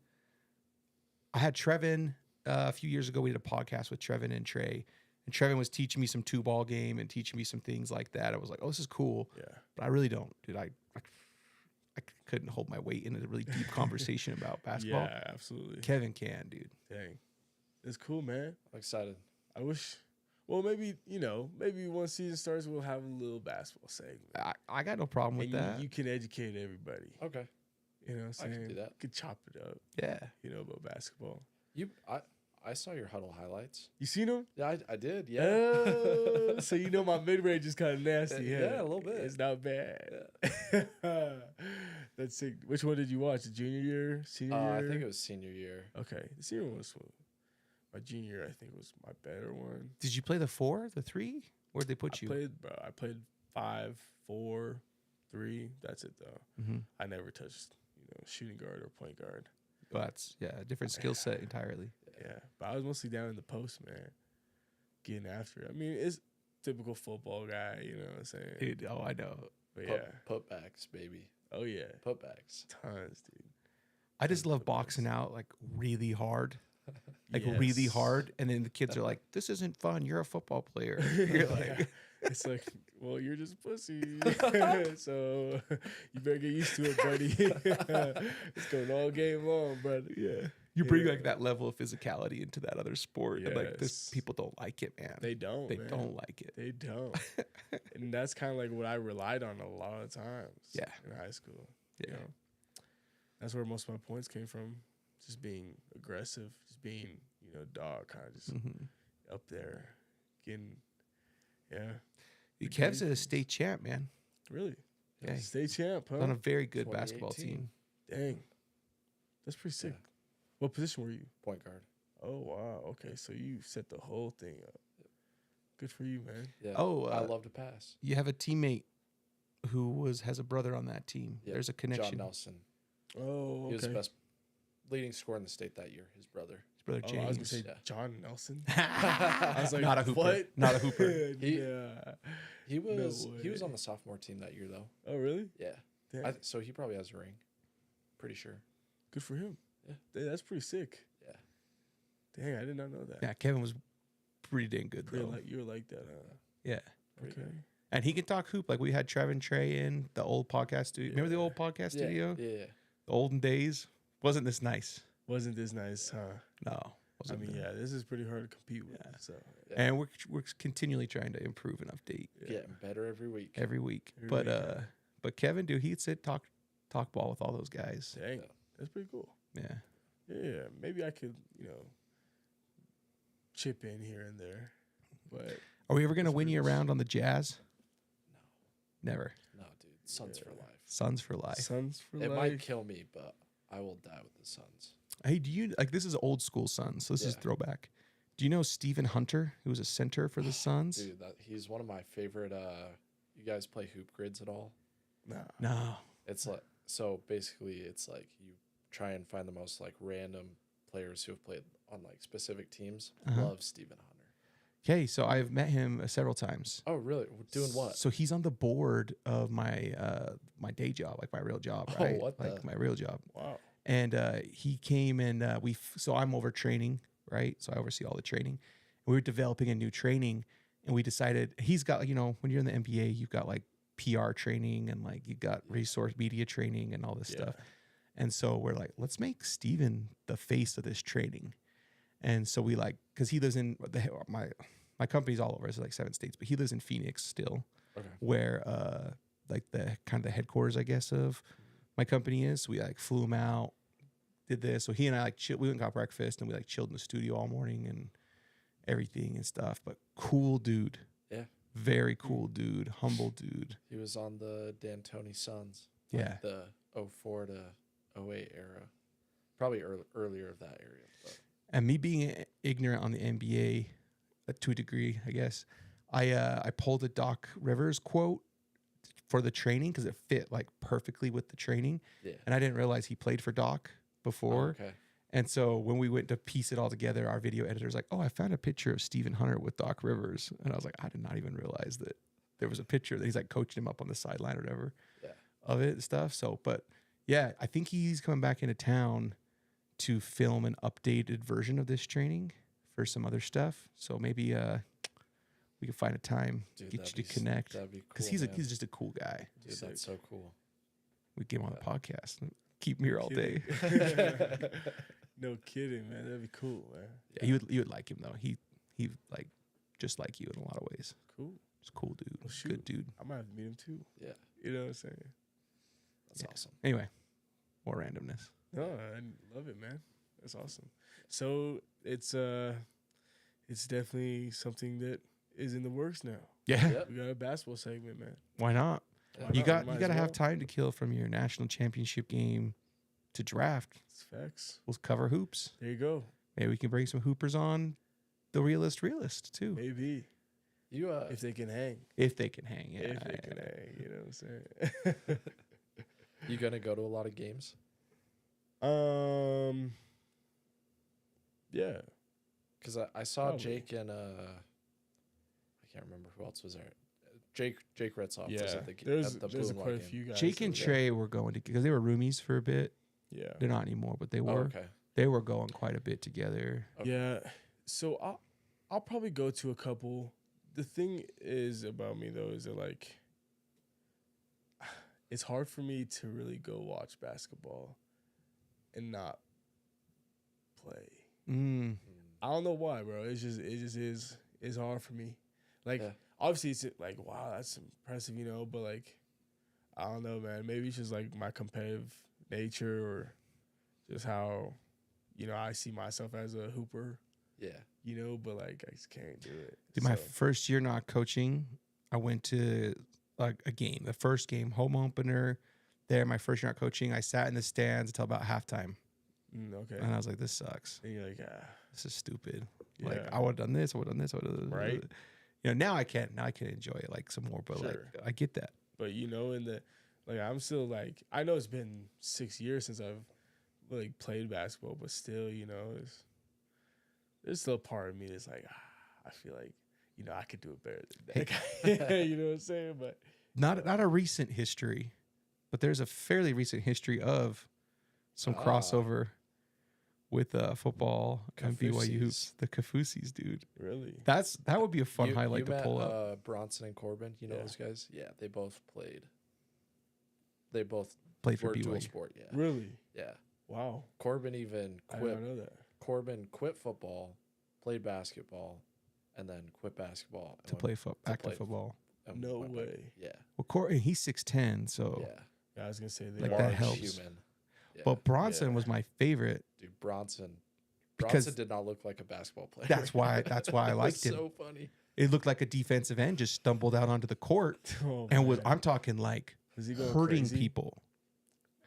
I had Trevin a few years ago. We did a podcast with Trevin and Trey. And Trevin was teaching me some 2-ball game and teaching me some things like that. I was like, oh, this is cool.
Yeah.
But I really don't, dude. I couldn't hold my weight in a really deep conversation about basketball.
Yeah, absolutely.
Kevin can, dude.
Dang. It's cool, man.
I'm excited.
I wish, well, maybe once season starts, we'll have a little basketball segment.
I got no problem with
And
that.
you can educate everybody.
Okay.
You know what I'm saying?
I can do that.
You could chop it up,
Yeah.
you know, about basketball.
I saw your huddle highlights.
You seen them?
Yeah, I did. Yeah.
Oh, so you know my mid-range is kind of nasty.
Yeah, a little bit.
It's not bad. That's sick. Which one did you watch? The junior year? Senior year?
I think it was senior year.
Okay. The senior one was my junior year, I think, was my better one.
Did you play the 4, the 3? Where'd they put you?
I played 5, 4, 3. That's it though.
Mm-hmm.
I never touched, shooting guard or point guard.
But that's, a different skill set entirely.
Yeah. But I was mostly down in the post, man. Getting after it. I mean, it's typical football guy, you know what I'm saying?
Dude, oh, I know.
But yeah.
Putbacks, baby.
Oh yeah.
Putbacks.
Tons, dude.
I just love boxing out like really hard. Really
Yes.
hard. And then the kids are like, this isn't fun. You're a football player. You're like,
It's like, well, you're just a pussy. So you better get used to it, buddy. It's going all game long, brother.
yeah. You bring like that level of physicality into that other sport. And like this,
Yes.
people don't like it, man.
They don't,
They
man.
don't like it.
They don't. And that's kind of like what I relied on a lot of times.
Yeah.
In high school.
Yeah.
You know? That's where most of my points came from. Just being aggressive, just being, dog, kind of just up there, getting,
Kev's a state champ, man.
Really?
Okay.
State champ, huh?
On a very good basketball
2018.
team.
Dang. That's pretty sick.
Yeah.
What position were you?
Point guard.
Oh, wow. Okay, so you set the whole thing up. Good for you, man.
Yeah.
Oh,
I love to pass.
You have a teammate who has a brother on that team.
Yeah,
There's a connection.
John Nelson.
Oh,
He was the
okay.
best leading scorer in the state that year. His brother.
His brother
Oh,
James.
I was gonna say
Yeah.
John Nelson.
I
I was like,
not a hooper.
what?
Not a hooper.
He-
Yeah.
He was
No
he was
way.
on the sophomore team that year though.
Oh, really?
Yeah.
Damn.
So he probably has a ring. Pretty sure.
Good for him.
Yeah.
That's pretty sick.
Yeah.
Dang, I did not know that.
Yeah, Kevin was pretty dang good
Pretty
though.
like you were like that, huh?
Yeah.
Pretty
Okay.
And he can talk hoop. Like we had Trev and Trey in the old podcast studio. Remember the old podcast
Yeah.
studio?
Yeah.
The olden days? Wasn't this nice?
Wasn't this nice, huh?
No.
I
Wasn't
mean,
it?
yeah, this is pretty hard to compete with.
Yeah.
So
Yeah.
And we're continually trying to improve and update
Getting better every week.
every week.
Every
But
week,
but Kevin, dude, he'd sit talk ball with all those guys.
dang,
Yeah.
that's pretty cool.
Yeah.
Yeah, maybe I could, chip in here and there, but
Are we ever gonna
That's
win you
pretty-
around on the Jazz? Never.
No, dude. Suns for
Yeah.
life.
Suns for life.
Suns for
It
life.
might kill me, but I will die with the Suns.
Hey, do you like this is old school Suns, so this is
Yeah.
throwback. Do you know Stephen Hunter, who was a center for the Suns?
Dude, he's one of my favorite. You guys play hoop grids at all?
Nah.
No.
It's like so basically, it's like you try and find the most like random players who have played on like specific teams.
Uh-huh.
Love Stephen Hunter.
Okay, so I've met him several times.
Oh, really? Doing what?
So he's on the board of my my day job, like my real job,
Oh,
right?
what
like
the-
my real job.
Wow.
And he came and so I'm over training, right? So I oversee all the training. And we were developing a new training, and we decided he's got when you're in the NBA, you've got like PR training and like you've got resource media training and all this
Yeah.
stuff. And so we're like, let's make Steven the face of this training. And so we because he lives in my company's all over, it's like 7 states, but he lives in Phoenix still,
Okay.
where like the kind of the headquarters, I guess, of my company is. So we like flew him out, did this. So he and I like we went and got breakfast and we like chilled in the studio all morning and everything and stuff. But cool dude.
Yeah.
Very cool dude. Humble dude.
He was on the D'Antoni Suns.
Yeah.
The 04 to 08 era. Probably earlier of that area. But
And me being ignorant on the NBA to a degree, I guess, I pulled a Doc Rivers quote for the training because it fit like perfectly with the training.
yeah.
And I didn't realize he played for Doc before.
Oh, okay.
And so when we went to piece it all together, our video editor's like, oh, I found a picture of Stephen Hunter with Doc Rivers. And I was like, I did not even realize that there was a picture that he's like coaching him up on the sideline or whatever
Yeah.
of it and stuff. So, but yeah, I think he's coming back into town to film an updated version of this training for some other stuff. So maybe we can find a time,
Dude,
get
that'd
you
be
to connect.
That'd be cool.
Because
man.
he's just a cool guy.
Dude,
Sick.
that's so cool.
We get him on the podcast. Keep him here all day.
Kidding. No kidding, man. That'd be cool, man.
Yeah, you would like him though. He like just like you in a lot of ways.
Cool.
He's a cool dude.
Well, shoot.
Good dude.
I might have to meet him too.
Yeah.
You know what I'm saying?
That's
Yeah.
awesome.
Anyway, more randomness.
No, I love it, man. That's awesome. So it's definitely something that is in the works now.
Yeah.
Yep.
We got a basketball segment, man.
Why not?
Yeah.
Why
You
not?
got
Might
you
as
got to have
well.
time to kill from your national championship game to draft.
It's facts.
We'll cover hoops.
There you go.
Maybe we can bring some hoopers on the Realist too,
Maybe
You
if they can hang.
if they can hang. Yeah,
If they
yeah,
can
yeah.
hang, you know what I'm saying?
you gonna go to a lot of games?
Yeah.
Because I saw
Probably.
Jake and I can't remember who else was there. Jake Retzhoff was
Yeah.
at the
There's
at the
there's
blue and
quite a
white game.
few guys.
Jake and
that-
Trey were going to because they were roomies for a bit.
Yeah.
They're not anymore, but they
Oh,
were.
okay.
They were going quite a bit together.
Okay.
Yeah. So I'll probably go to a couple. The thing is about me though is that like it's hard for me to really go watch basketball and not play.
Mm.
I don't know why, bro. It just is. It's hard for me. Like
Yeah.
obviously it's like wow, that's impressive, but like I don't know, man. Maybe it's just like my competitive nature or just how I see myself as a hooper.
Yeah.
But like I just can't do it.
Dude, my
So,
first year not coaching, I went to like a game, the first game, home opener. There, my first year not coaching, I sat in the stands until about halftime,
okay.
and I was like, "This sucks.
And you're like,
This is stupid.
yeah.
Like, I would have done this. I would have done this. I would have
Right.
Now I can enjoy it like some more, but like
Sure.
I get that.
But in the like I'm still like I know it's been 6 years since I've like played basketball, but still, there's still a part of me that's like I feel like I could do it better than that guy. You know what I'm saying? But
Not a recent history, but there's a fairly recent history of some crossover with football and BYU hoops. The Kafusis, dude.
really,
That would be a fun highlight
you
to
met,
pull up.
Bronson and Corbin. You know
Yeah.
those guys? Yeah, they both played. They both
Played for
were dual
BYU.
sport. Yeah,
really,
yeah.
wow.
Corbin even
I
quit.
didn't know that.
Corbin quit football, played basketball, and then quit basketball and
To play active
play
football.
and
No
went back.
way.
Yeah,
Well, and he's 6'10", so
yeah.
Yeah, I was gonna say they
Like,
are
that
Large
helps.
Human. Yeah.
but Bronson
Yeah.
was my favorite.
Dude, Bronson
Because
did not look like a basketball player.
that's why I liked him.
So funny.
It looked like a defensive end just stumbled out onto the court
Oh,
and was
man.
I'm talking like
Was he going
hurting
crazy?
people.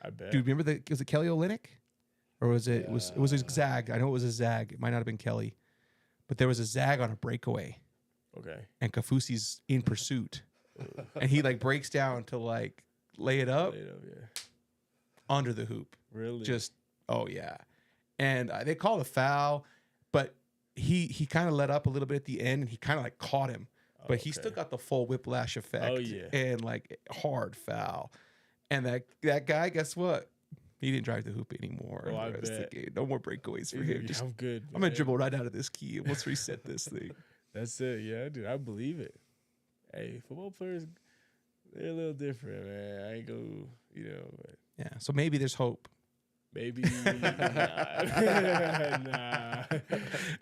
I bet.
Dude, remember was it Kelly Olynyk? Or was it it was a
Yeah.
zag? I know it was a zag. It might not have been Kelly. But there was a zag on a breakaway
Okay.
and Kafusi's in pursuit. And he like breaks down to like lay it up
Later, yeah.
under the hoop.
Really?
Just oh yeah. And they called a foul, but he kind of let up a little bit at the end and he kind of like caught him. But he still
Okay.
got the full whiplash effect.
Oh, yeah.
And like hard foul. And that guy, guess what? He didn't drive the hoop anymore.
Oh, I
the rest of the
bet.
game. No more breakaways for
He's
him.
like,
Just,
I'm good.
I'm gonna
man.
dribble right out of this key and let's reset this thing.
That's it. Yeah, dude. I believe it. Hey, football players, they're a little different, man. I ain't go, but
Yeah. So maybe there's hope.
maybe nah.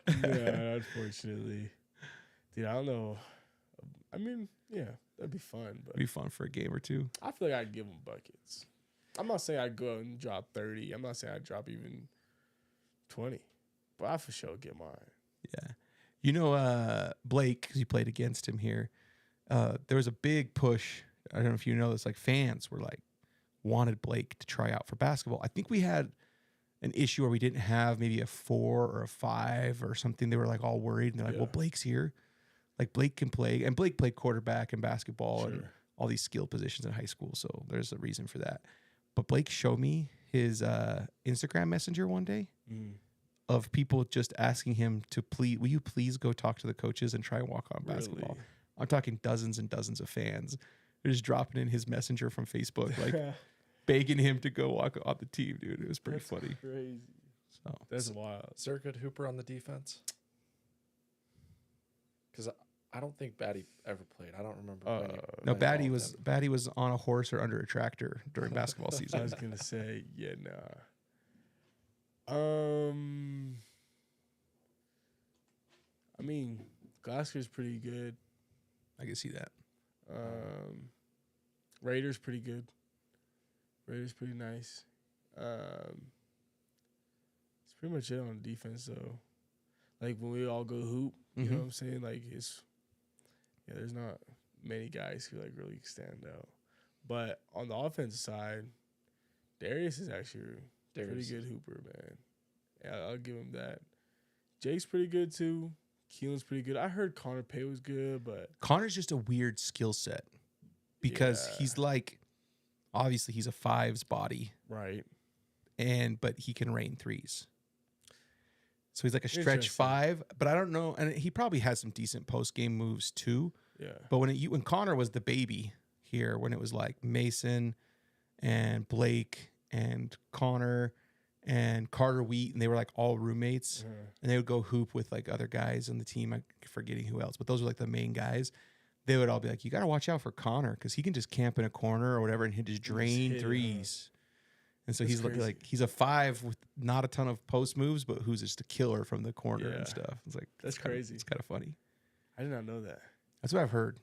Nah, unfortunately. Dude, I don't know. I mean, yeah, that'd be fun, but
It'd be fun for a game or two.
I feel like I'd give them buckets. I'm not saying I'd go out and drop 30. I'm not saying I'd drop even 20, but I for sure get mine.
Yeah. Blake, because you played against him here, there was a big push. I don't know if you know this, like fans were like, wanted Blake to try out for basketball. I think we had an issue where we didn't have maybe a 4 or a 5 or something. They were like all worried. And they're like,
Yeah.
well, Blake's here. Like Blake can play. And Blake played quarterback and basketball and
Sure.
all these skill positions in high school. So there's a reason for that. But Blake showed me his Instagram messenger one day of people just asking him to please, will you please go talk to the coaches and try and walk on basketball?
Really?
I'm talking dozens and dozens of fans. They're just dropping in his messenger from Facebook, like begging him to go walk on the team, dude. It was pretty
That's
funny.
crazy.
So
That's wild.
Is there a good hooper on the defense? Because I don't think Batty ever played. I don't remember.
no,
playing
Batty was on a horse or under a tractor during basketball
I
season.
was gonna say, yeah, nah. I mean, Glasgow's pretty good.
I can see that.
Raiders pretty good. Raiders pretty nice. It's pretty much it on defense though. Like when we all go hoop, you know what I'm saying? Like there's not many guys who like really stand out. But on the offensive side, Darius is actually a pretty good hooper, man. Yeah, I'll give him that. Jake's pretty good too. Keelan's pretty good. I heard Connor Pay was good, but
Connor's just a weird skill set because
Yeah.
he's like, obviously he's a 5's body,
right.
but he can rain 3s. So he's like a stretch
Interesting.
5, but I don't know. And he probably has some decent post game moves too.
Yeah.
But when Connor was the baby here, when it was like Mason and Blake and Connor and Carter Wheat, and they were like all roommates, and they would go hoop with like other guys on the team. I'm forgetting who else, but those were like the main guys. They would all be like, "You got to watch out for Connor because he can just camp in a corner or whatever and he just drain
hit it, huh?
threes." And so
That's
he's
crazy.
like he's a 5 with not a ton of post moves, but who's just a killer from the corner
Yeah.
and stuff. It's like
That's
it's kinda-
crazy.
It's kind of funny.
I did not know that.
That's what I've heard.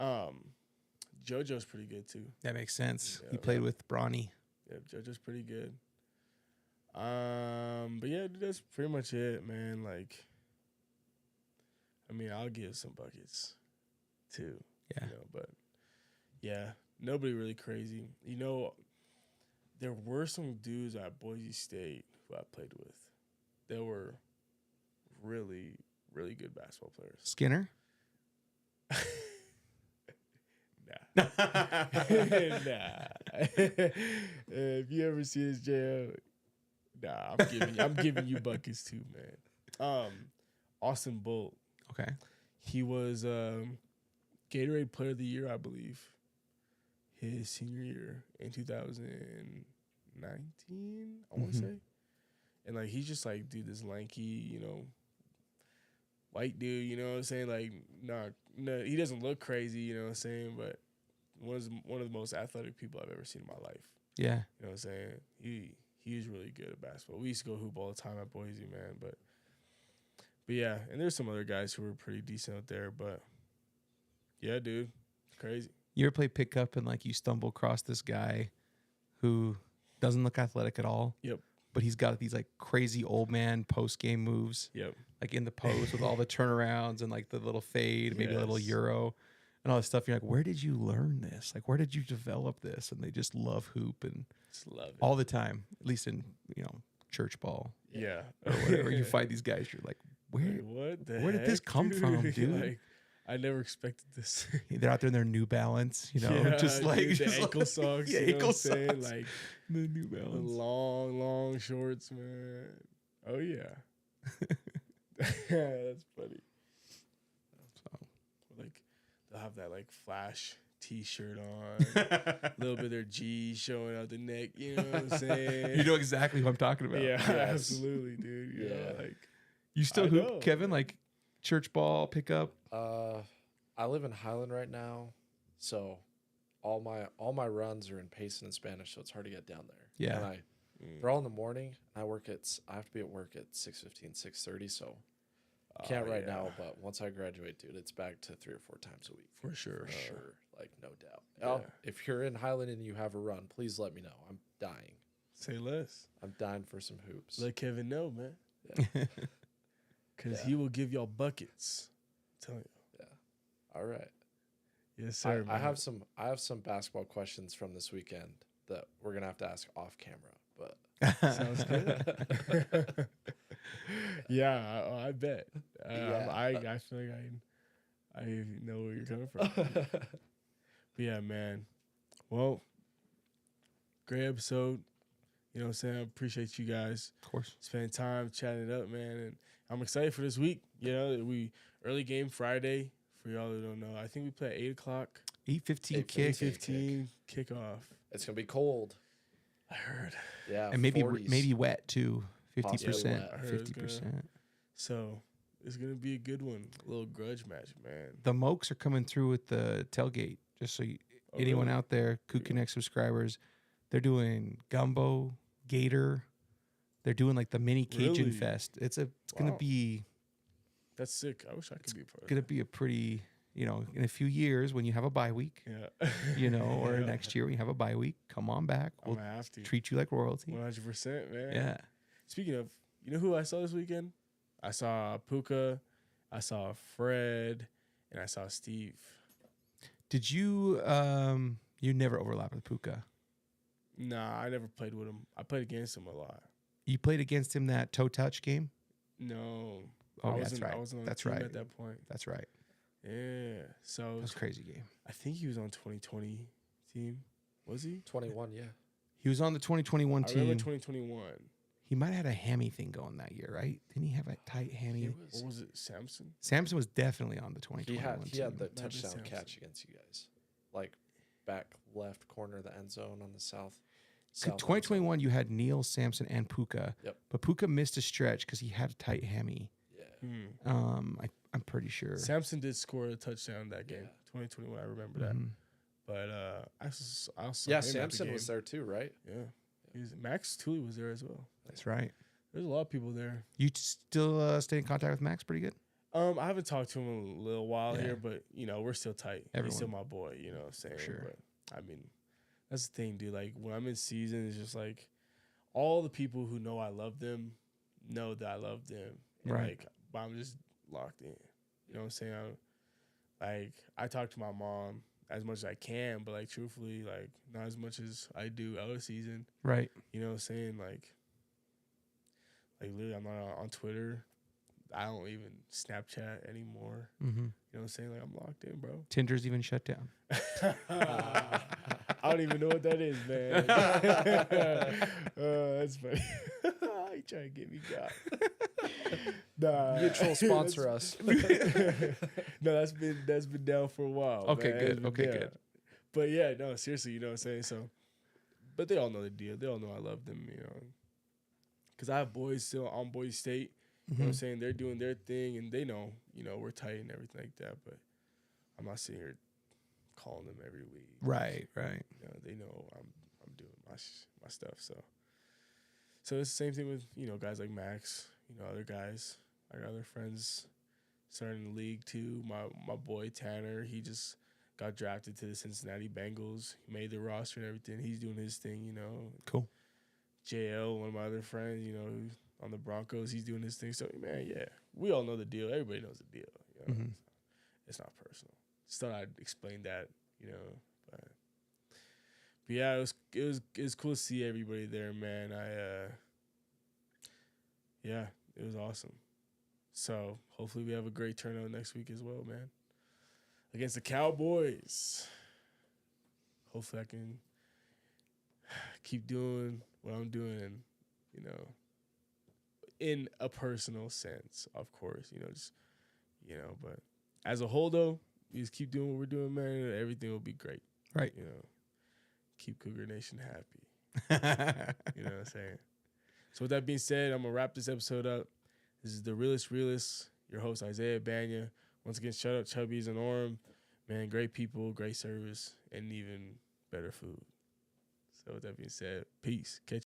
JoJo's pretty good too.
That makes sense.
Yeah.
He played with Bronny.
Yeah, JoJo's pretty good. But yeah, dude, that's pretty much it, man. Like, I mean, I'll give some buckets too.
Yeah.
But yeah, nobody really crazy. There were some dudes at Boise State who I played with. They were really, really good basketball players.
Skinner.
Nah. If you ever see his jail, nah, I'm giving you buckets too, man. Austin Bolt.
Okay.
He was Gatorade Player of the Year, I believe, his senior year in 2019. I want to say, and like he's just like, dude, this lanky, white dude. You know what I'm saying? Like, no, he doesn't look crazy. You know what I'm saying? But one of the most athletic people I've ever seen in my life.
Yeah.
You know what I'm saying? He's really good at basketball. We used to go hoop all the time at Boise, man. But yeah, and there's some other guys who were pretty decent out there. But yeah, dude, crazy.
You ever play pickup and like you stumble across this guy who doesn't look athletic at all?
Yep.
But he's got these like crazy old man post game moves.
Yep.
Like in the post with all the turnarounds and like the little fade, maybe a little
Yes.
euro and all this stuff. You're like, where did you learn this? Like, where did you develop this? And they just love hoop and
Just love it.
all the time, at least in, church ball
Yeah.
or whatever. You find these guys, you're like,
Where
did this come from, dude?
Like, I never expected this.
they're out there in their New Balance,
Yeah,
just like
dude, the
just
ankle
like-
socks.
Yeah,
You know
ankle
what I'm saying?
socks.
Like
the New
the
Balance.
long shorts, man. Oh yeah. That's funny.
So.
Like they'll have that like flash T-shirt on, a little bit of their G showing out the neck. You know what I'm saying?
You know exactly what I'm talking about.
Yeah,
Yes.
absolutely, dude. Yeah,
Yeah.
like
You still
I
hoop,
know.
Kevin? Like church ball, pickup?
I live in Highland right now, so all my runs are in Payson and Spanish, so it's hard to get down there.
Yeah.
And they're all in the morning. I have to be at work at 6:15, 6:30, so can't right
yeah.
now. But once I graduate, dude, it's back to 3 or 4 times a week
for sure.
for sure, like no doubt.
Yeah.
If you're in Highland and you have a run, please let me know. I'm dying.
Say less.
I'm dying for some hoops.
Let Kevin know, man,
Yeah.
because
Yeah.
he will give y'all buckets. I'm telling you.
All right.
Yes, sir.
I
man.
have some basketball questions from this weekend that we're gonna have to ask off camera, but
Sounds good. Yeah, I bet.
Yeah.
I feel like I know where you're coming from. But yeah, man. Well, great episode. You know what I'm saying? I appreciate you guys
Of course.
spending time chatting it up, man. And I'm excited for this week. You know, we early game Friday. For y'all who don't know, I think we play at 8 o'clock.
8:15
8:15.
kick.
15 kickoff.
it's gonna be cold.
I heard.
Yeah,
And maybe
40s.
wet too. 50%.
Possibly wet.
I heard it was
50%.
So it's gonna be a good one. A little grudge match, man.
The Mokes are coming through with the tailgate. Just so
Oh,
anyone
really?
out there, Coot Connect subscribers, they're doing gumbo, gator. They're doing like the mini Cajun
Really?
fest. It's gonna
Wow.
be
That's sick. I wish I could be a part of
gonna be a pretty, in a few years when you have a bye week,
Yeah.
or
Yeah.
next year when you have a bye week, come on back.
I'm
We'll
gonna have to.
treat you like royalty.
100%, man.
Yeah.
Speaking of, you know who I saw this weekend? I saw Puka, I saw Fred, and I saw Steve.
Did you you never overlap with Puka?
Nah, I never played with him. I played against him a lot.
You played against him that toe touch game?
No.
Oh,
I
yeah,
wasn't,
that's right.
I wasn't on
That's
the team
right.
at that point.
That's right.
Yeah. So
That was a crazy game.
I think he was on 2020 team. Was he?
21. Yeah,
He was on the 2021
I remember
team.
2021.
He might have had a hammy thing going that year, right? Didn't he have a tight hammy?
he
Or
was.
was it Samson?
Samson was definitely on the
He
2021
had
team.
the
Might have been
touchdown
Samson.
catch against you guys, like back left corner of the end zone on the south.
So
south end
2021, you had Neil, Samson, and Puka.
Yep.
But Puka missed a stretch because he had a tight hammy.
zone.
I'm pretty sure.
Samson did score a touchdown that game.
Yeah.
2021. I remember that.
Mhm.
But I saw
Yeah,
him at the
Samson was
game.
there too, right?
Yeah. Max Tooley was there as well.
That's right.
There's a lot of people there.
You still stay in contact with Max pretty good?
I haven't talked to him in a little while
Yeah.
here, but we're still tight. He's still
Everyone.
my boy, you know what I'm saying?
Sure.
But I mean, that's the thing, dude. Like when I'm in season, it's just like all the people who know I love them know that I love them. And
Right.
like but I'm just locked in. You know what I'm saying? I talk to my mom as much as I can, but like truthfully, like not as much as I do out of season.
Right.
You know what I'm saying? Like literally I'm not on Twitter I don't even Snapchat anymore.
Mm-hmm.
You know what I'm saying? Like, I'm locked in, bro.
Tinder's even shut down.
I don't even know what that is, man. That's funny. You trying to get me got? Nah,
Mutual sponsor us.
No, that's been down for a while.
Okay,
man.
good.
It's been
Okay,
down.
good.
But yeah, no, seriously, you know what I'm saying? So, but they all know the deal. They all know I love them, you know. Because I have boys still on Boise State. You know what I'm saying? They're doing their thing, and they know, you know, we're tight and everything like that. But I'm not sitting here calling them every week.
Right.
You know, they know I'm doing my stuff. So it's the same thing with, you know, guys like Max. You know, other guys. I got other friends starting the league too. My boy Tanner, he just got drafted to the Cincinnati Bengals. He made the roster and everything. He's doing his thing, you know.
Cool.
JL, one of my other friends, you know, who's on the Broncos, he's doing his thing. So, man, yeah, we all know the deal. Everybody knows the deal. You know? It's not personal. Just thought I'd explain that, you know. But yeah, it was cool to see everybody there, man. Yeah, it was awesome. So hopefully we have a great turnout next week as well, man. Against the Cowboys. Hopefully I can keep doing what I'm doing, and, you know, in a personal sense, of course, you know, just, you know, but as a whole though, we just keep doing what we're doing, man. Everything will be great.
Right.
You know, keep Cougar Nation happy. You know what I'm saying? So with that being said, I'm going to wrap this episode up. This is the Realist, your host, Isaiah Bagnah. Once again, shout out Chubby's and Orem. Man, great people, great service, and even better food. So with that being said, peace. Catch